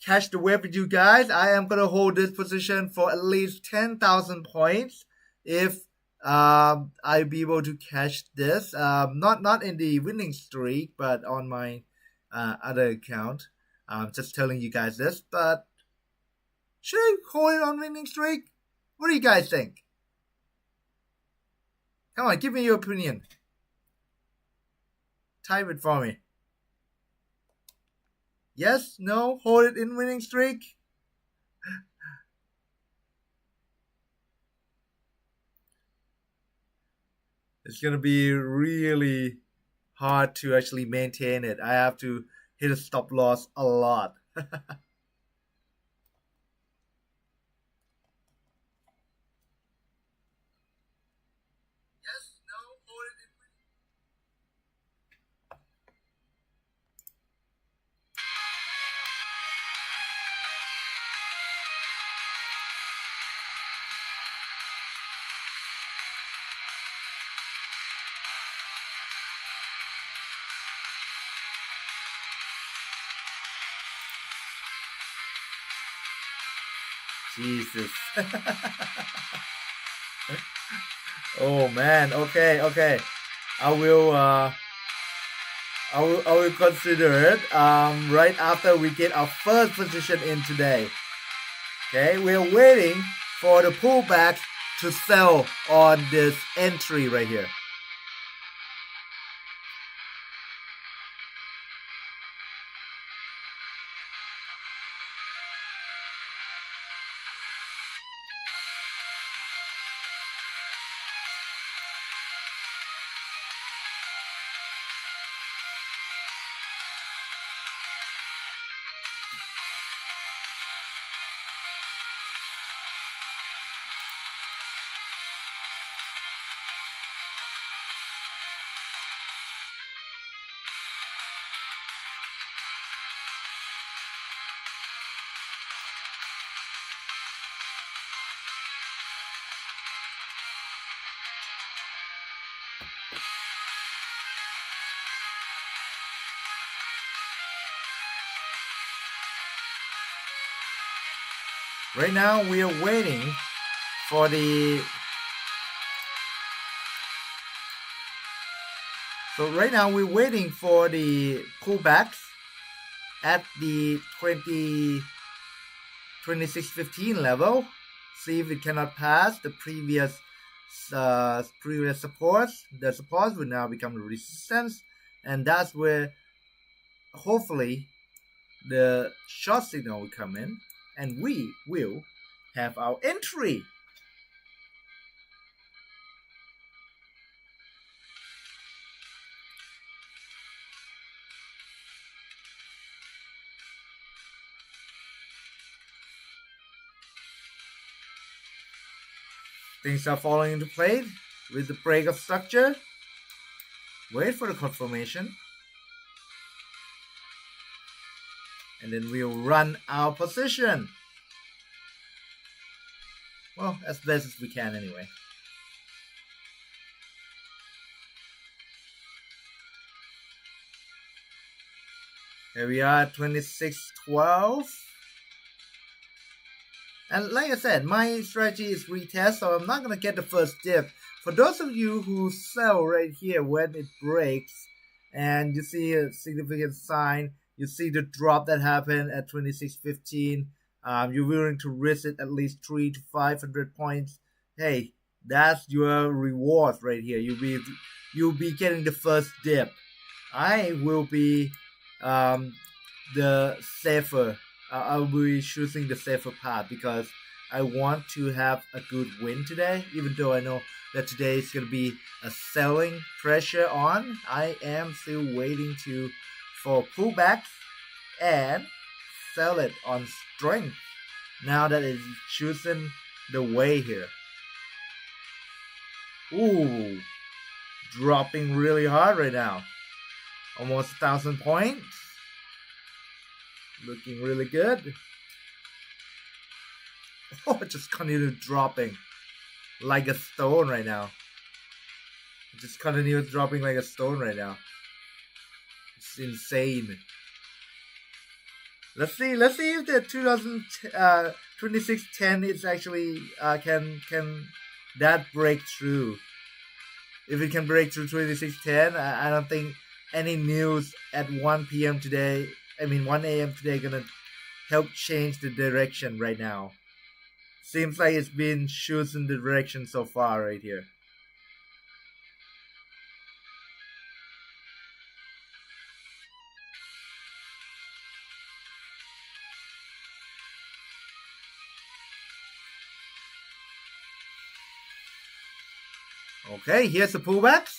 catch the wave with you guys. I am going to hold this position for at least 10,000 points if I'll be able to catch this. Not in the winning streak, but on my other account. Just telling you guys this. But should I hold it on winning streak? What do you guys think? Come on, give me your opinion. Type it for me. Yes? No? Hold it in winning streak? It's going to be really hard to actually maintain it. I have to hit a stop loss a lot. Jesus. Oh man. Okay. I will consider it right after we get our first position in today. Okay, we're waiting for the pullback to sell on this entry right here. Right now we are waiting for the pullbacks at the 2615 level. See if it cannot pass the previous supports. The supports will now become the resistance, and that's where hopefully the short signal will come in, and we will have our entry. Things are falling into place with the break of structure. Wait for the confirmation. And then we'll run our position. Well, as best as we can anyway. Here we are at 2612. And like I said, my strategy is retest, so I'm not going to get the first dip. For those of you who sell right here when it breaks, and you see a significant sign You see the drop that happened at 26.15. You're willing to risk it at least 300 to 500 points. Hey, that's your reward right here. You'll be getting the first dip. I will be um, the safer. I'll be choosing the safer path because I want to have a good win today. Even though I know that today is going to be a selling pressure on, I am still waiting for pullbacks and sell it on strength. Now that it's choosing the way here. Ooh, dropping really hard right now. Almost 1,000 points. Looking really good. Oh, just continue dropping like a stone right now. Just continue dropping like a stone right now. It's insane. Let's see if the 2610 is actually can that break through. If it can break through 2610, I don't think any news at 1 p.m. today, 1 a.m. today, gonna help change the direction right now. Seems like it's been choosing the direction so far right here. Okay, here's the pullbacks.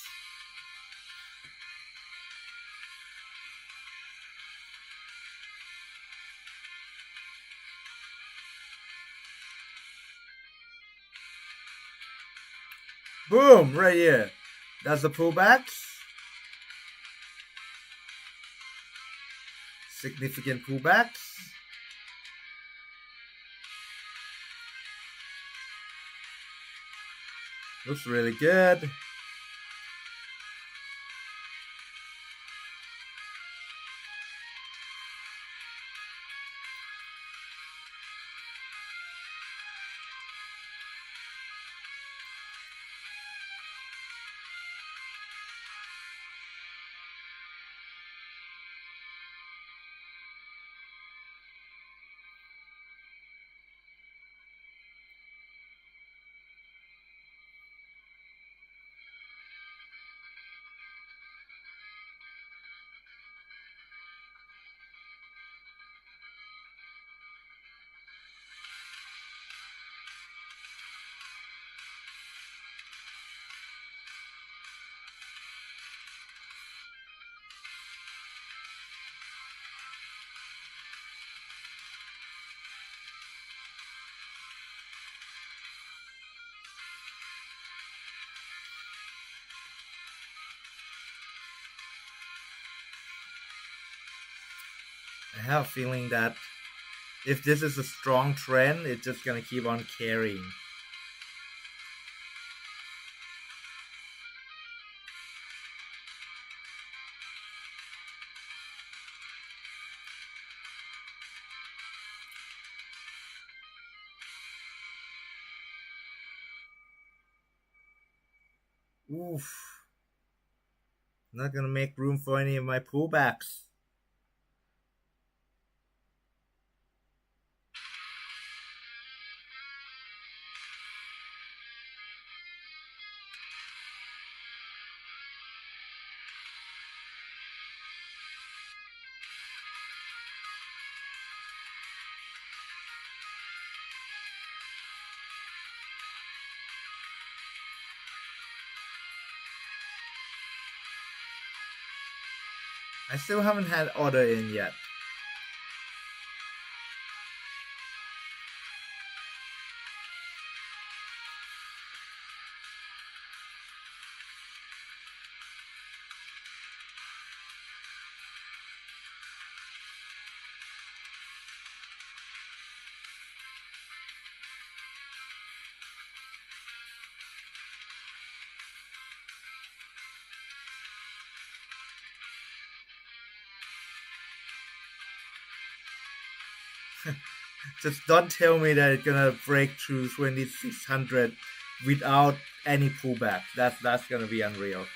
Boom, right here. That's the pullbacks. Significant pullbacks. Looks really good. I have a feeling that if this is a strong trend, it's just gonna keep on carrying. Oof. Not gonna make room for any of my pullbacks. I still haven't had order in yet. Just don't tell me that it's gonna break through 2600 without any pullback. That's gonna be unreal.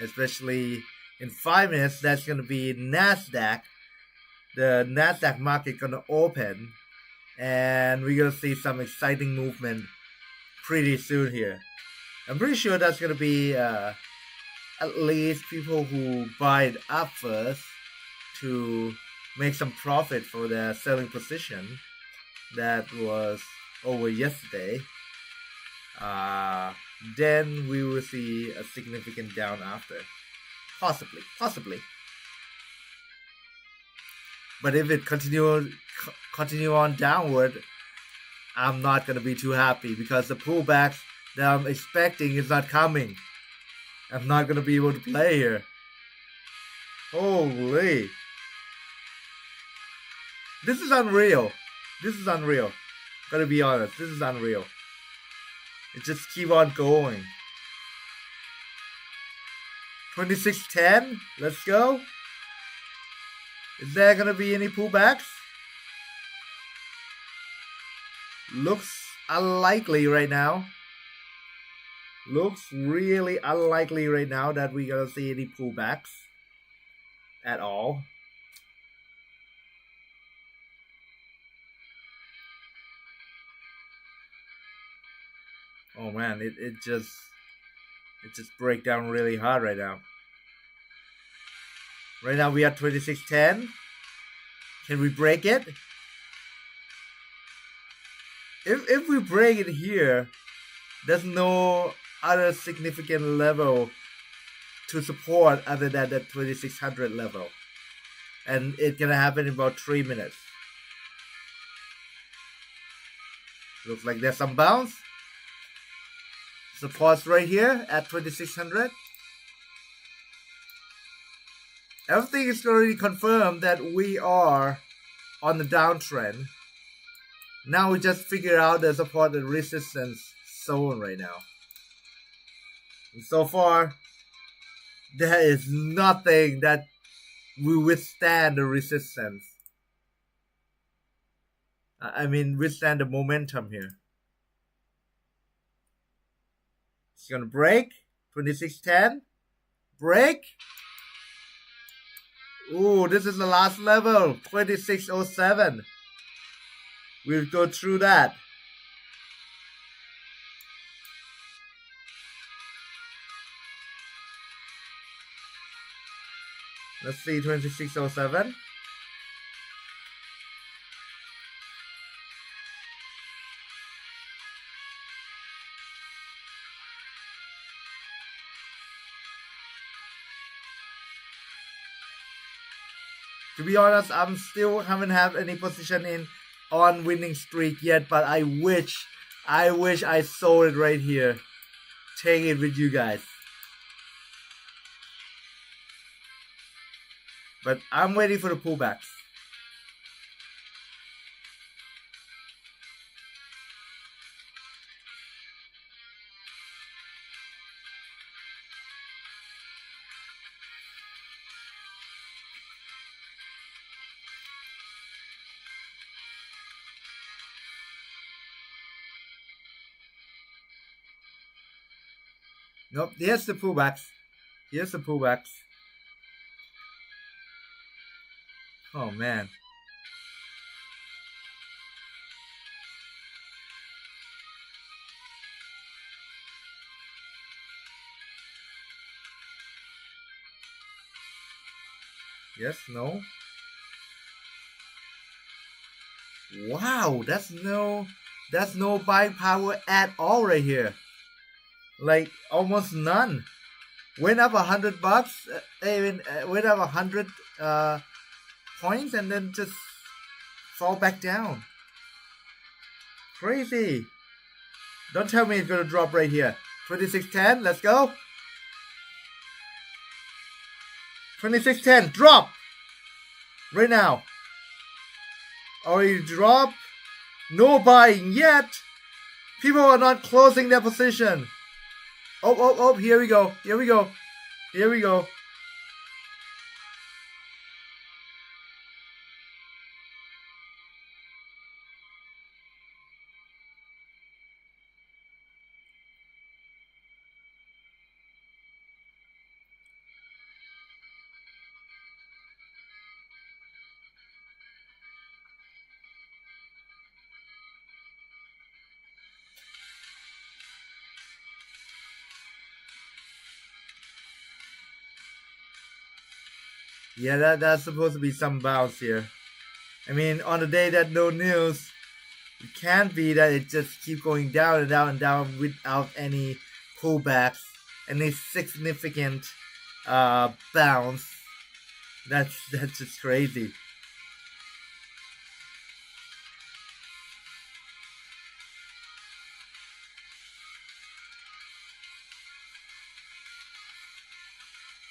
Especially in 5 minutes, that's gonna be Nasdaq the Nasdaq market gonna open, and we're gonna see some exciting movement pretty soon here. I'm pretty sure that's gonna be at least people who buy it up first to make some profit for their selling position that was over yesterday. Then we will see a significant down after, possibly. But if it continue on downward, I'm not gonna be too happy because the pullbacks that I'm expecting is not coming. I'm not gonna be able to play here. Holy! This is unreal. Gotta be honest, this is unreal. It just keep on going. 2610, let's go. Is there gonna be any pullbacks? Looks unlikely right now. Looks really unlikely right now that we're gonna see any pullbacks at all. Oh man, it just break down really hard right now. Right now we are 2610. Can we break it? If we break it here, there's no other significant level to support other than the 2600 level. And it's gonna happen in about 3 minutes. Looks like there's some bounce. Supports right here at 2600. Everything is already confirmed that we are on the downtrend. Now we just figure out the support and resistance zone right now. And so far, there is nothing that will withstand the resistance. I mean, withstand the momentum here. It's gonna break. 2610. Break. Ooh, this is the last level. 2607. We'll go through that. Let's see 2607. To be honest, I'm still haven't had any position in on winning streak yet, but I wish I sold it right here. Take it with you guys. But I'm waiting for the pullbacks. Nope, here's the pullbacks. Here's the pullbacks. Oh man. Yes, no. Wow, that's no buying power at all right here. Like almost none. Went up $100. Went up 100 points and then just fall back down. Crazy. Don't tell me it's gonna drop right here. 2610. Let's go. 2610. Drop. Right now. Already drop. No buying yet. People are not closing their position. Oh, here we go. Here we go. Here we go. Yeah, that's supposed to be some bounce here. I mean, on the day that no news, it can't be that it just keep going down and down and down without any pullbacks, any significant bounce. That's just crazy.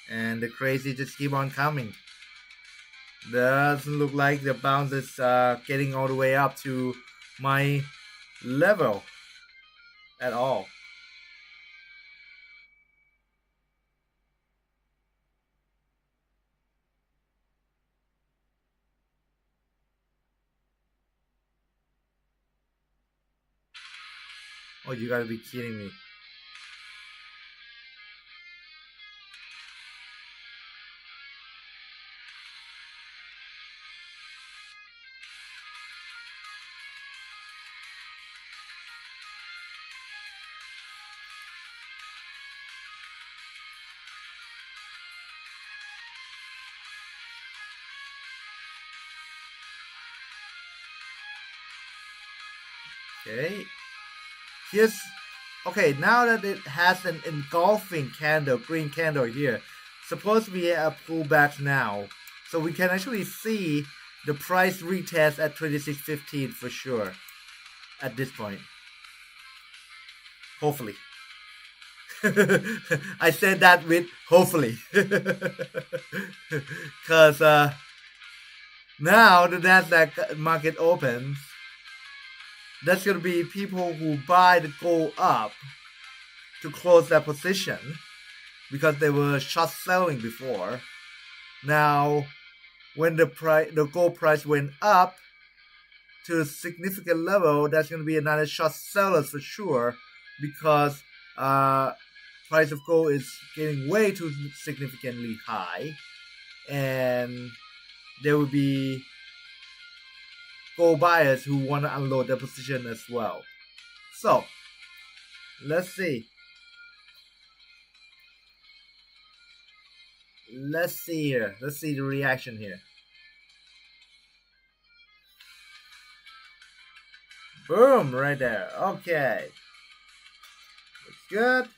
And the crazy just keep on coming. Doesn't look like the bounce is getting all the way up to my level at all. Oh, you gotta be kidding me. Okay. Here's okay, now that it has an engulfing candle, green candle here, supposed to be a pullback now. So we can actually see the price retest at 26.15 for sure at this point. Hopefully. I said that with hopefully. Because now the Nasdaq market opens, that's going to be people who buy the gold up to close their position because they were short selling before. Now, when the gold price went up to a significant level, that's going to be another short sellers for sure because price of gold is getting way too significantly high, and there will be gold buyers who want to unload their position as well. So, let's see. Let's see here. Let's see the reaction here. Boom, right there. Okay. Looks good.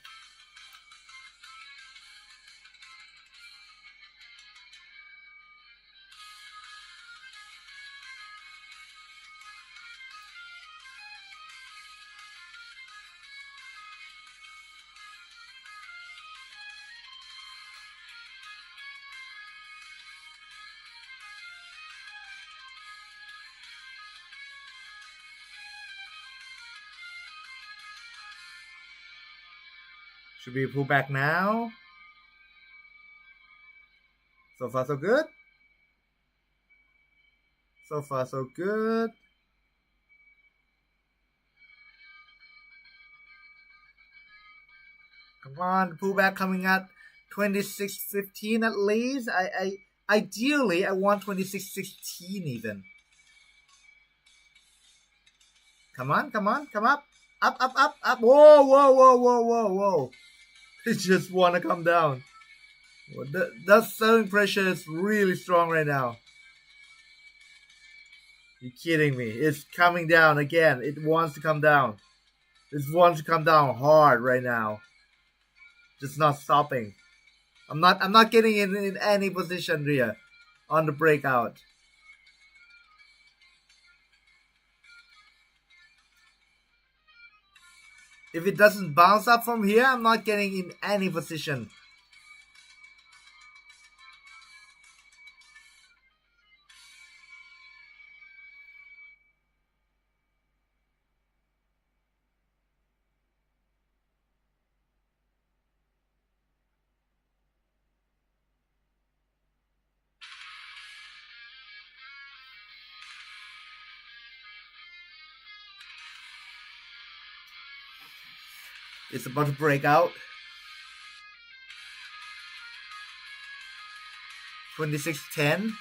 Should we pull back now? So far, so good. So far, so good. Come on, pullback coming at 26.15 at least. Ideally I want 26.16 even. Come on, come on, come up. Up, up, up, up. Whoa, whoa, whoa, whoa, whoa, whoa. It just wanna come down. That selling pressure is really strong right now. You're kidding me. It's coming down again. It wants to come down. It wants to come down hard right now. Just not stopping. I'm not getting in any position here on the breakout. If it doesn't bounce up from here, I'm not getting in any position. It's about to break out. 26.10.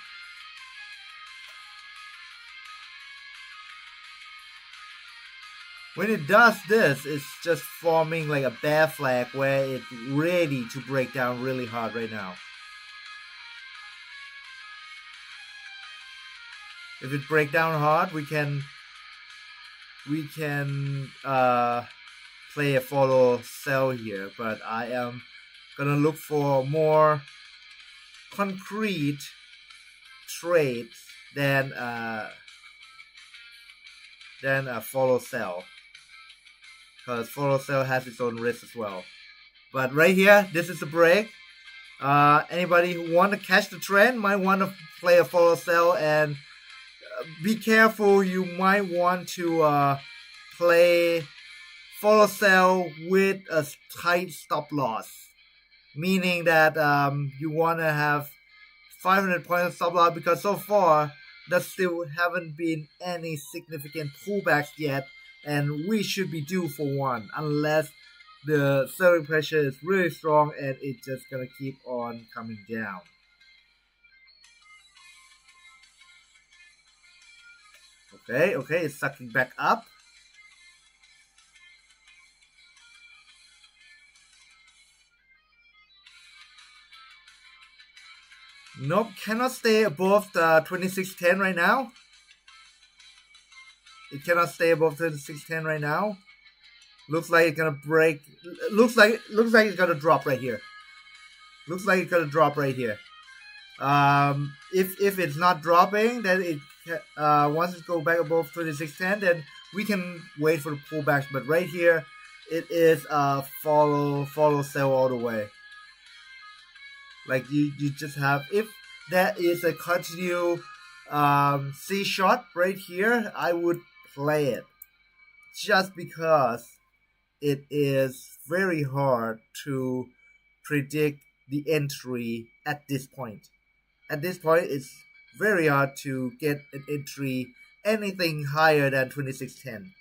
When it does this, it's just forming like a bear flag where it's ready to break down really hard right now. If it break down hard, we can play a follow sell here, but I am gonna look for more concrete trades than a follow sell, because follow sell has its own risk as well. But right here, this is a break. Anybody who want to catch the trend might want to play a follow sell, and be careful. You might want to play follow sell with a tight stop loss, meaning that you want to have 500 points of stop loss, because so far there still haven't been any significant pullbacks yet, and we should be due for one, unless the selling pressure is really strong and it's just gonna keep on coming down. Okay, it's sucking back up. Nope, cannot stay above the 2610 right now. It cannot stay above 2610 right now. Looks like it's gonna break. Looks like it's gonna drop right here. Looks like it's gonna drop right here. If it's not dropping, then it once it go back above 2610, then we can wait for the pullbacks. But right here, it is follow sell all the way. Like you just have, if that is a continue C shot right here, I would play it, just because it is very hard to predict the entry at this point. At this point, it's very hard to get an entry anything higher than 2610.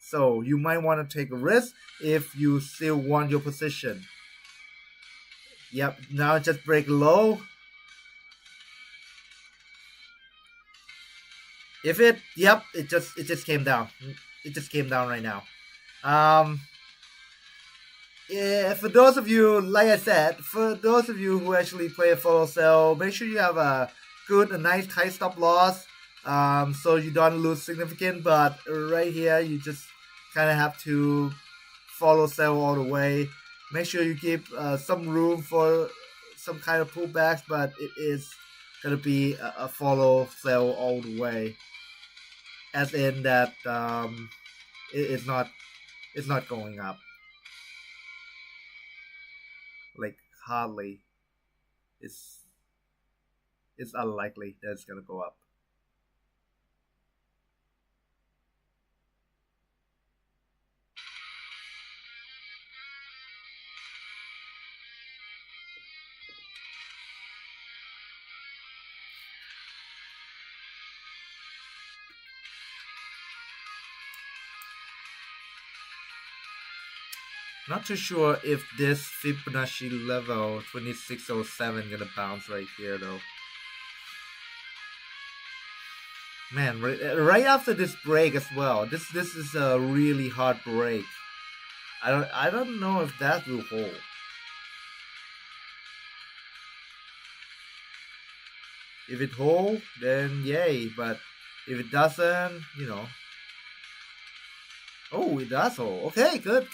So you might want to take a risk if you still want your position. Yep, now just break low. It just came down. It just came down right now. Yeah, for those of you, like I said, for those of you who actually play a follow sell, make sure you have a nice tight stop loss, so you don't lose significant. But right here, you just kind of have to follow sell all the way. Make sure you keep some room for some kind of pullbacks, but it is gonna be a follow sell all the way. As in that it's not going up. Like hardly. It's unlikely that it's gonna go up. Not too sure if this Fibonacci level 2607 gonna bounce right here though. Man, right after this break as well. This is a really hard break. I don't know if that will hold. If it holds, then yay. But if it doesn't, you know. Oh, it does hold. Okay, good.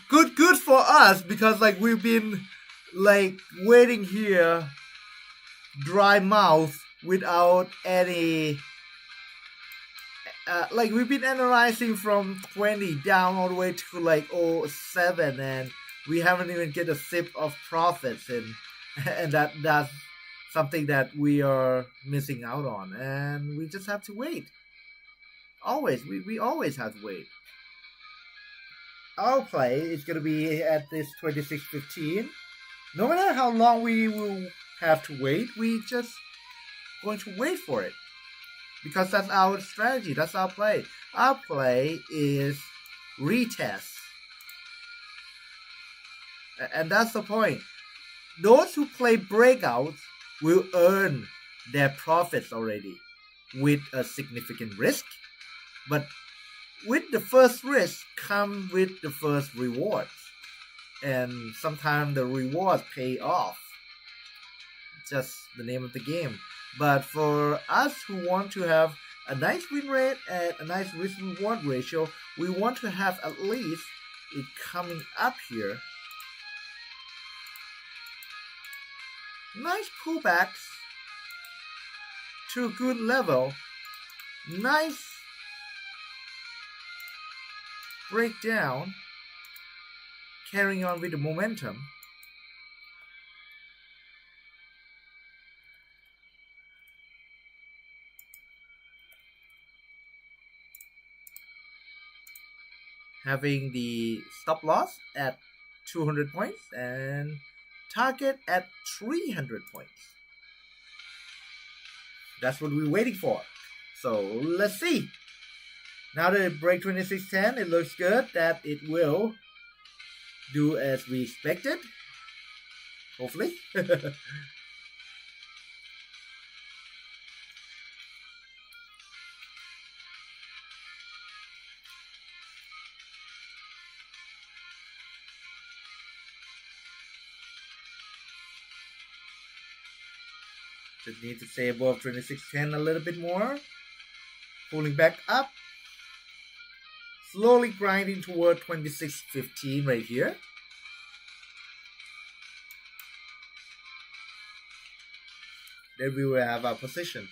good for us, because like we've been like waiting here, dry mouth, without any like we've been analyzing from 20 down all the way to like 07, and we haven't even get a sip of profits, and that's something that we are missing out on, and we just have to wait. Always, we always have to wait. Our play is going to be at this 2615. No matter how long we will have to wait, we just going to wait for it, because that's our strategy. That's our play. Our play is retest, and that's the point. Those who play breakouts will earn their profits already with a significant risk, but with the first risk come with the first rewards, and sometimes the rewards pay off. just the name of the game. But for us who want to have a nice win rate and a nice risk reward ratio, we want to have at least it coming up here. Nice pullbacks to a good level. Nice breakdown. Carrying on with the momentum. Having the stop loss at 200 points and target at 300 points. That's what we're waiting for. So let's see. Now that it break 2610, it looks good that it will do as we expected. Hopefully. Just need to stay above 2610 a little bit more. Pulling back up. Slowly grinding toward 2615 right here. Then we will have our position.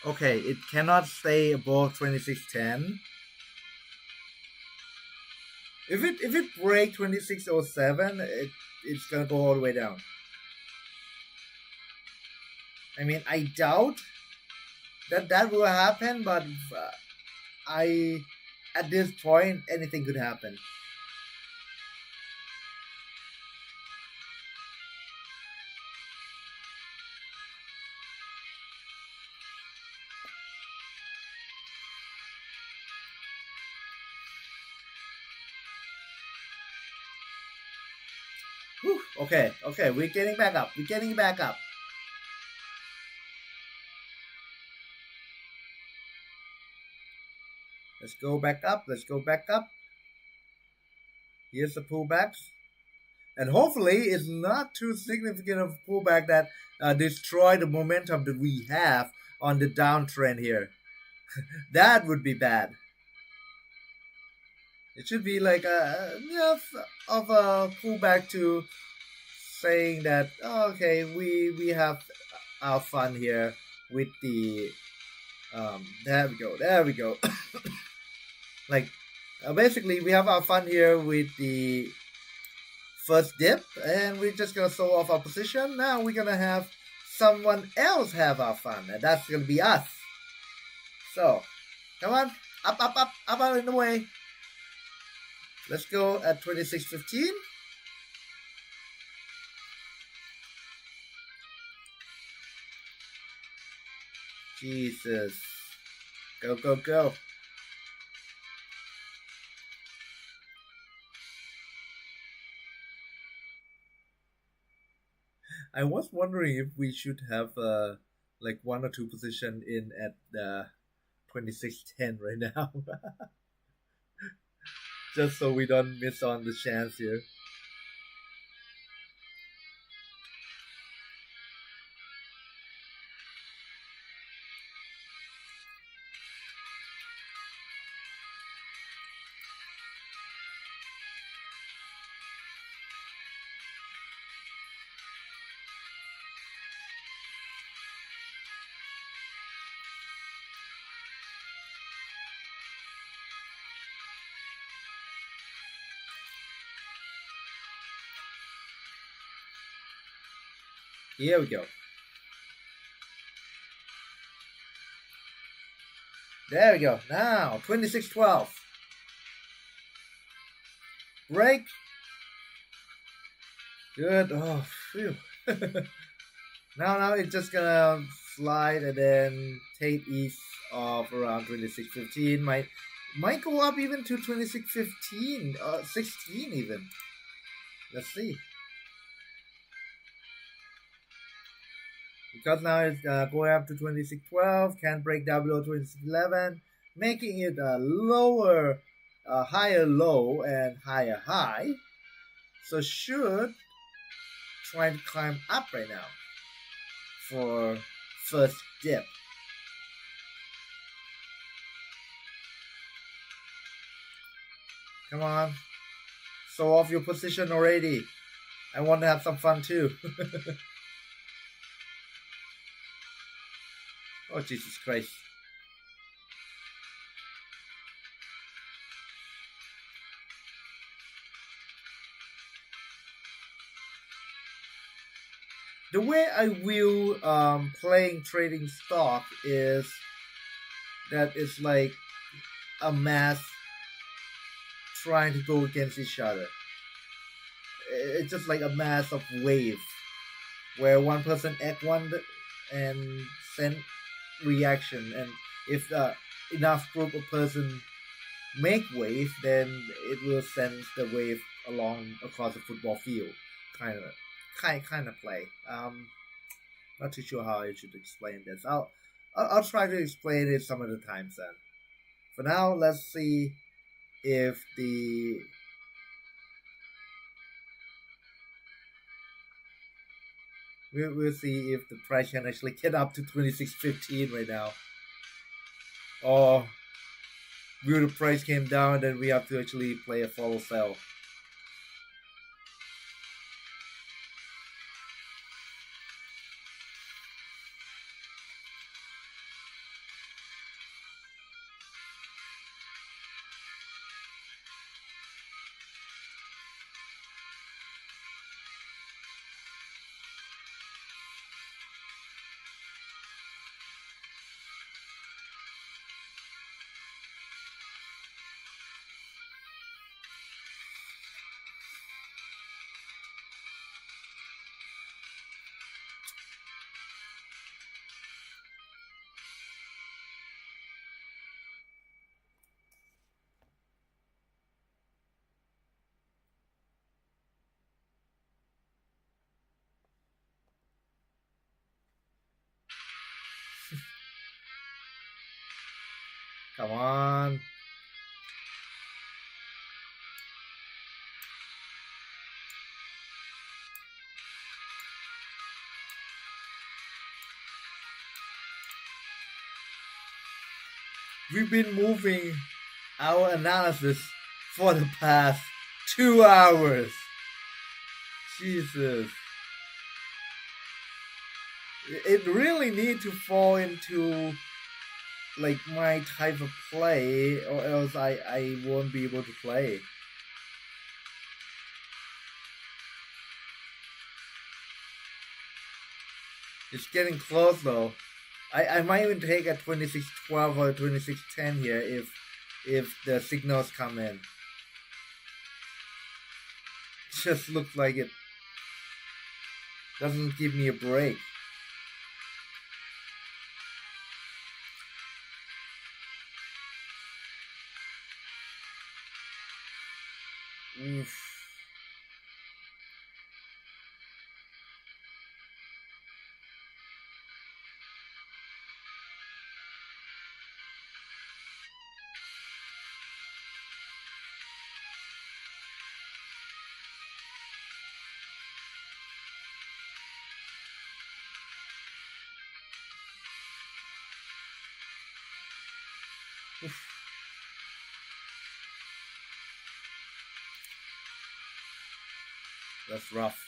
Okay, it cannot stay above 2610. If it break 2607, it's gonna go all the way down. I mean, I doubt that will happen, but at this point anything could happen. Whew, okay, we're getting back up. Let's go back up. Here's the pullbacks. And hopefully it's not too significant of a pullback that destroy the momentum that we have on the downtrend here. That would be bad. It should be like enough of a pullback to saying that okay, we have our fun here with the there we go. Like basically we have our fun here with the first dip, and we're just gonna show off our position. Now we're gonna have someone else have our fun, and that's gonna be us. So come on, up out in the way. Let's go at 2615. Jesus. Go, go, go. I was wondering if we should have like one or two position in at the 2610 right now. Just so we don't miss on the chance here. Here we go. There we go. Now, 2612. Break. Good. Oh, phew. Now it's just gonna slide and then take east of around 2615. Might go up even to 2615, 16 even. Let's see. Because now it's going up to 2612, can break down below 2611, making it a lower, higher low and higher high. So should try to climb up right now for first dip. Come on. Show off your position already. I want to have some fun too. Oh, Jesus Christ. The way I view playing trading stock is that it's like a mass trying to go against each other. It's just like a mass of wave where one person act one and send reaction, and if enough group of person make wave, then it will send the wave along across the football field. Kind of play. Not too sure how I should explain this. I'll try to explain it some of the times then. For now, let's see if we'll see if the price can actually get up to 2615 right now, or will the price came down and then we have to actually play a follow sell. Come on. We've been moving our analysis for the past 2 hours. Jesus. It really need to fall into like my type of play, or else I won't be able to play. It's getting close though. I might even take a 2612 or 2610 here if the signals come in. Just looks like it doesn't give me a break. Oof. That's rough.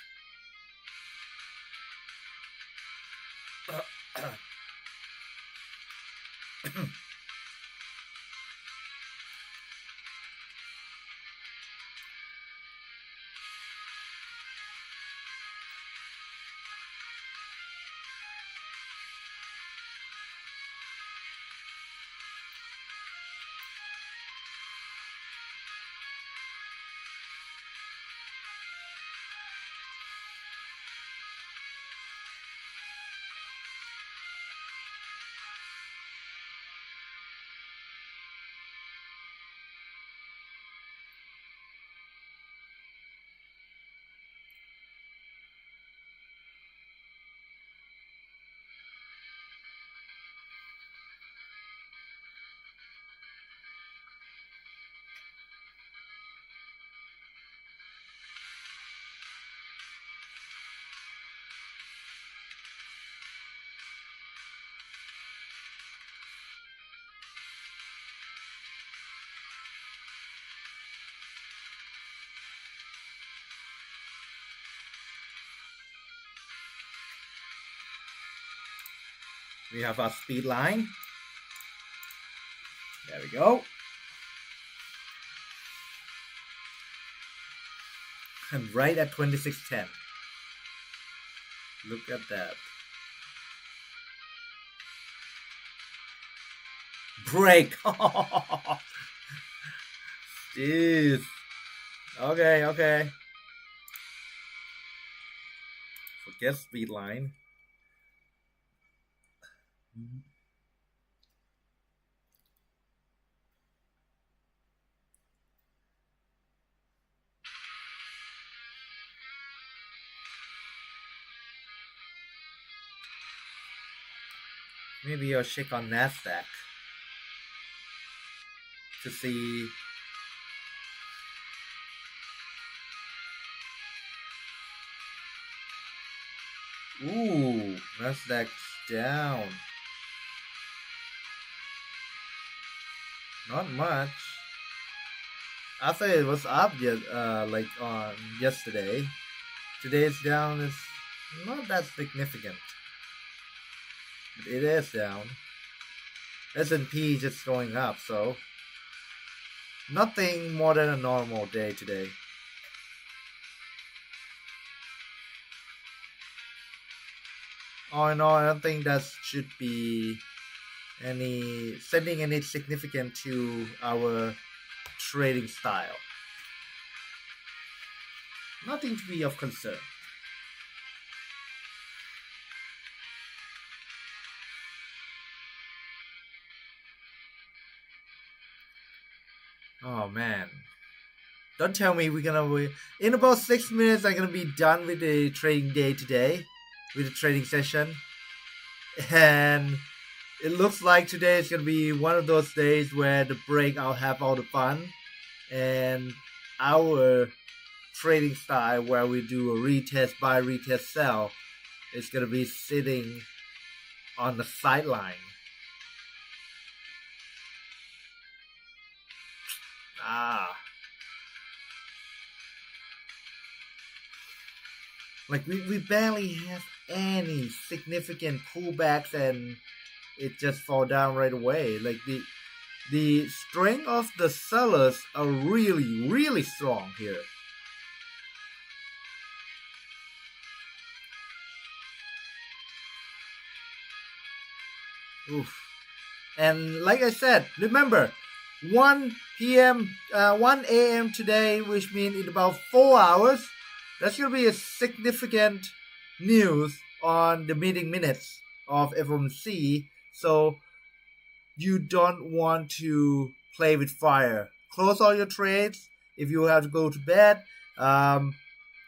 We have our speed line. There we go. And right at 2610. Look at that. Break. Jeez. Okay. Forget speed line. Maybe I'll check on NASDAQ to see. Ooh, NASDAQ's down. Not much. I thought it was up yet, like on yesterday. Today it's down. It's not that significant. But it is down. S&P just going up, so nothing more than a normal day today. All in all, I don't think that should be sending any significant to our trading style. Nothing to be of concern. Oh man. Don't tell me we're gonna be in about 6 minutes. I'm gonna be done with the trading day today, with the trading session, and it looks like today is gonna be one of those days where the break I'll have all the fun, and our trading style where we do a retest buy, retest sell is gonna be sitting on the sideline. Like we barely have any significant pullbacks and it just fall down right away. Like the strength of the sellers are really strong here. Oof. And like I said, remember 1 p.m. 1 a.m. today, which means in about 4 hours, that's going to be a significant news on the meeting minutes of FOMC. So you don't want to play with fire. Close all your trades if you have to go to bed.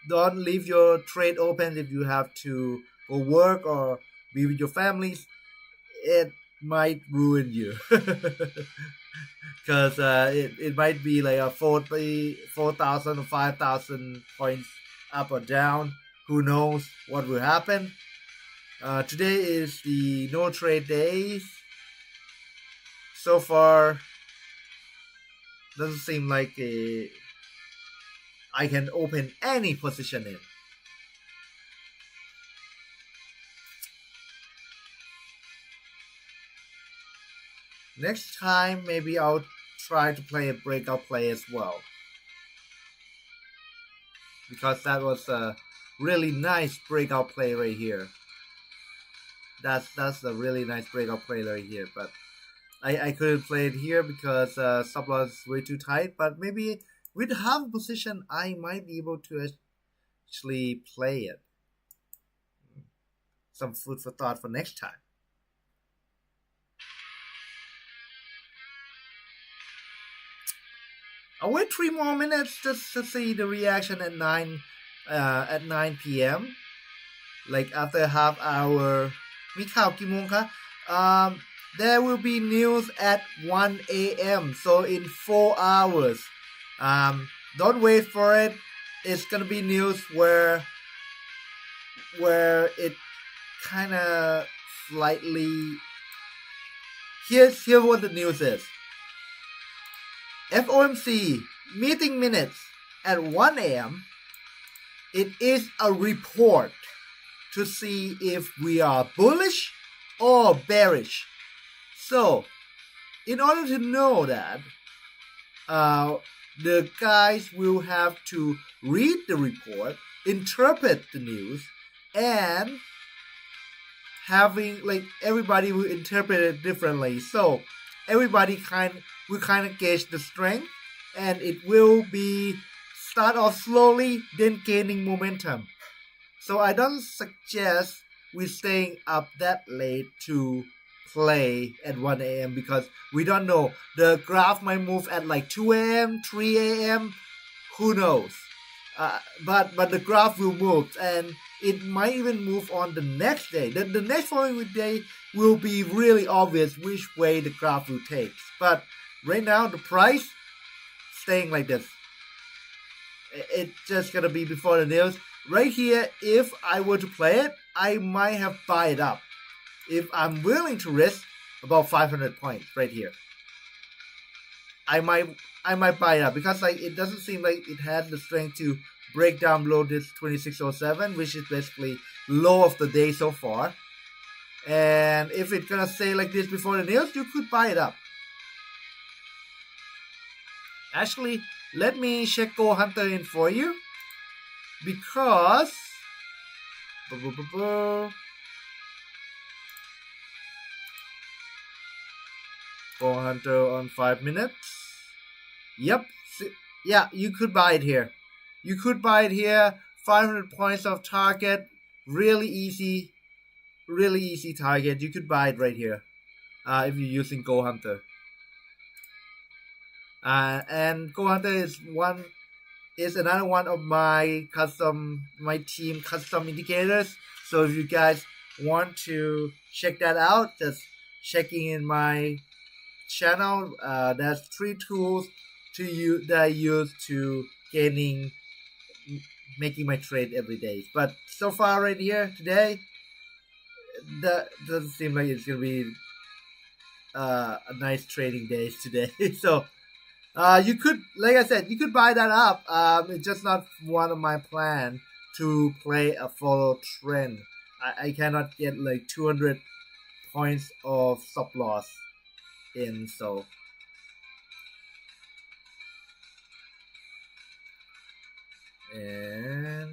Don't leave your trade open if you have to go work or be with your families. It might ruin you. Because it might be like a 4,000 or 5,000 points up or down. Who knows what will happen? Today is the no trade days. So far, doesn't seem like I can open any position in. Next time, maybe I'll try to play a breakout play as well. Because that was a really nice breakout play right here. That's a really nice breakout play right here. But I couldn't play it here because stop loss is way too tight. But maybe with half a position, I might be able to actually play it. Some food for thought for next time. I'll wait 3 more minutes just to see the reaction at 9 p.m. Like after a half hour มีข่าวกี่โมงคะ there will be news at 1 a.m. so in 4 hours. Don't wait for it. It's gonna be news where it kind of slightly. Here's what the news is. FOMC meeting minutes at 1 a.m. It is a report to see if we are bullish or bearish. So, in order to know that, the guys will have to read the report, interpret the news, and having like everybody will interpret it differently. So everybody will kind of gauge the strength, and it will be start off slowly, then gaining momentum. So I don't suggest we staying up that late to play at 1 a.m. because we don't know. The graph might move at like 2 a.m., 3 a.m. Who knows? But the graph will move, and it might even move on the next day. The next following day will be really obvious which way the graph will take. But right now, the price staying like this. It's just gonna be before the news. Right here, if I were to play it, I might have buy it up. If I'm willing to risk about 500 points right here, I might buy it up because like it doesn't seem like it had the strength to break down below this 2607, which is basically low of the day so far. And if it's gonna stay like this before the news, you could buy it up. Actually, let me check Go Hunter in for you because Go Hunter on 5 minutes. Yep. Yeah, you could buy it here. You could buy it here. 500 points of target. Really easy target. You could buy it right here. If you're using Go Hunter. And Go Hunter is another one of my team custom indicators. So if you guys want to check that out, just checking in my channel. There's 3 tools that I use to making my trade every day. But so far right here today, that doesn't seem like it's gonna be a nice trading day today. So you could, like I said, you could buy that up. It's just not one of my plan to play a follow trend. I cannot get like 200 points of stop loss in, so and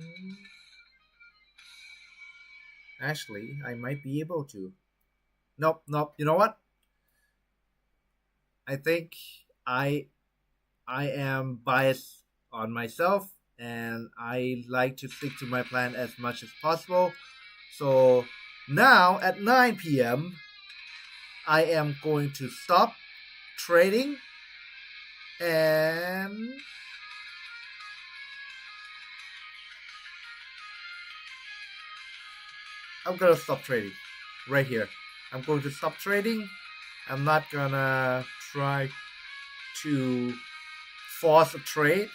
actually I might be able to. Nope. You know what? I think I am biased on myself, and I like to stick to my plan as much as possible. So now at 9 p.m. I am going to stop trading and I'm gonna stop trading right here. I'm going to stop trading. I'm not gonna try to force a trade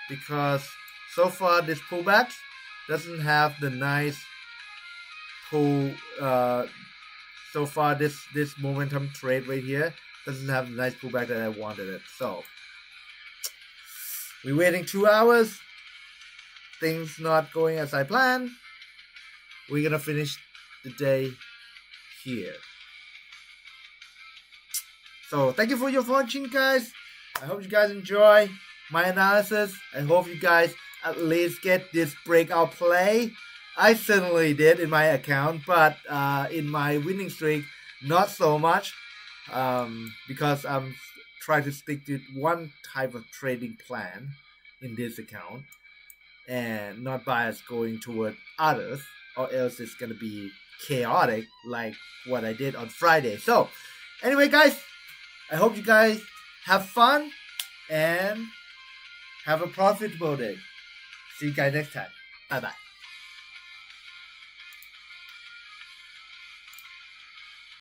because so far this pullback doesn't have the nice pull. So far this momentum trade right here doesn't have the nice pullback that I wanted it. So we're waiting 2 hours. Things not going as I planned. We're gonna finish the day here. So thank you for your watching, guys. I hope you guys enjoy my analysis. I hope you guys at least get this breakout play. I certainly did in my account, but in my winning streak, not so much, because I'm trying to stick to one type of trading plan in this account and not bias going toward others, or else it's gonna be chaotic like what I did on Friday. So anyway, guys, I hope you guys have fun and have a profitable day. See you guys next time. Bye bye.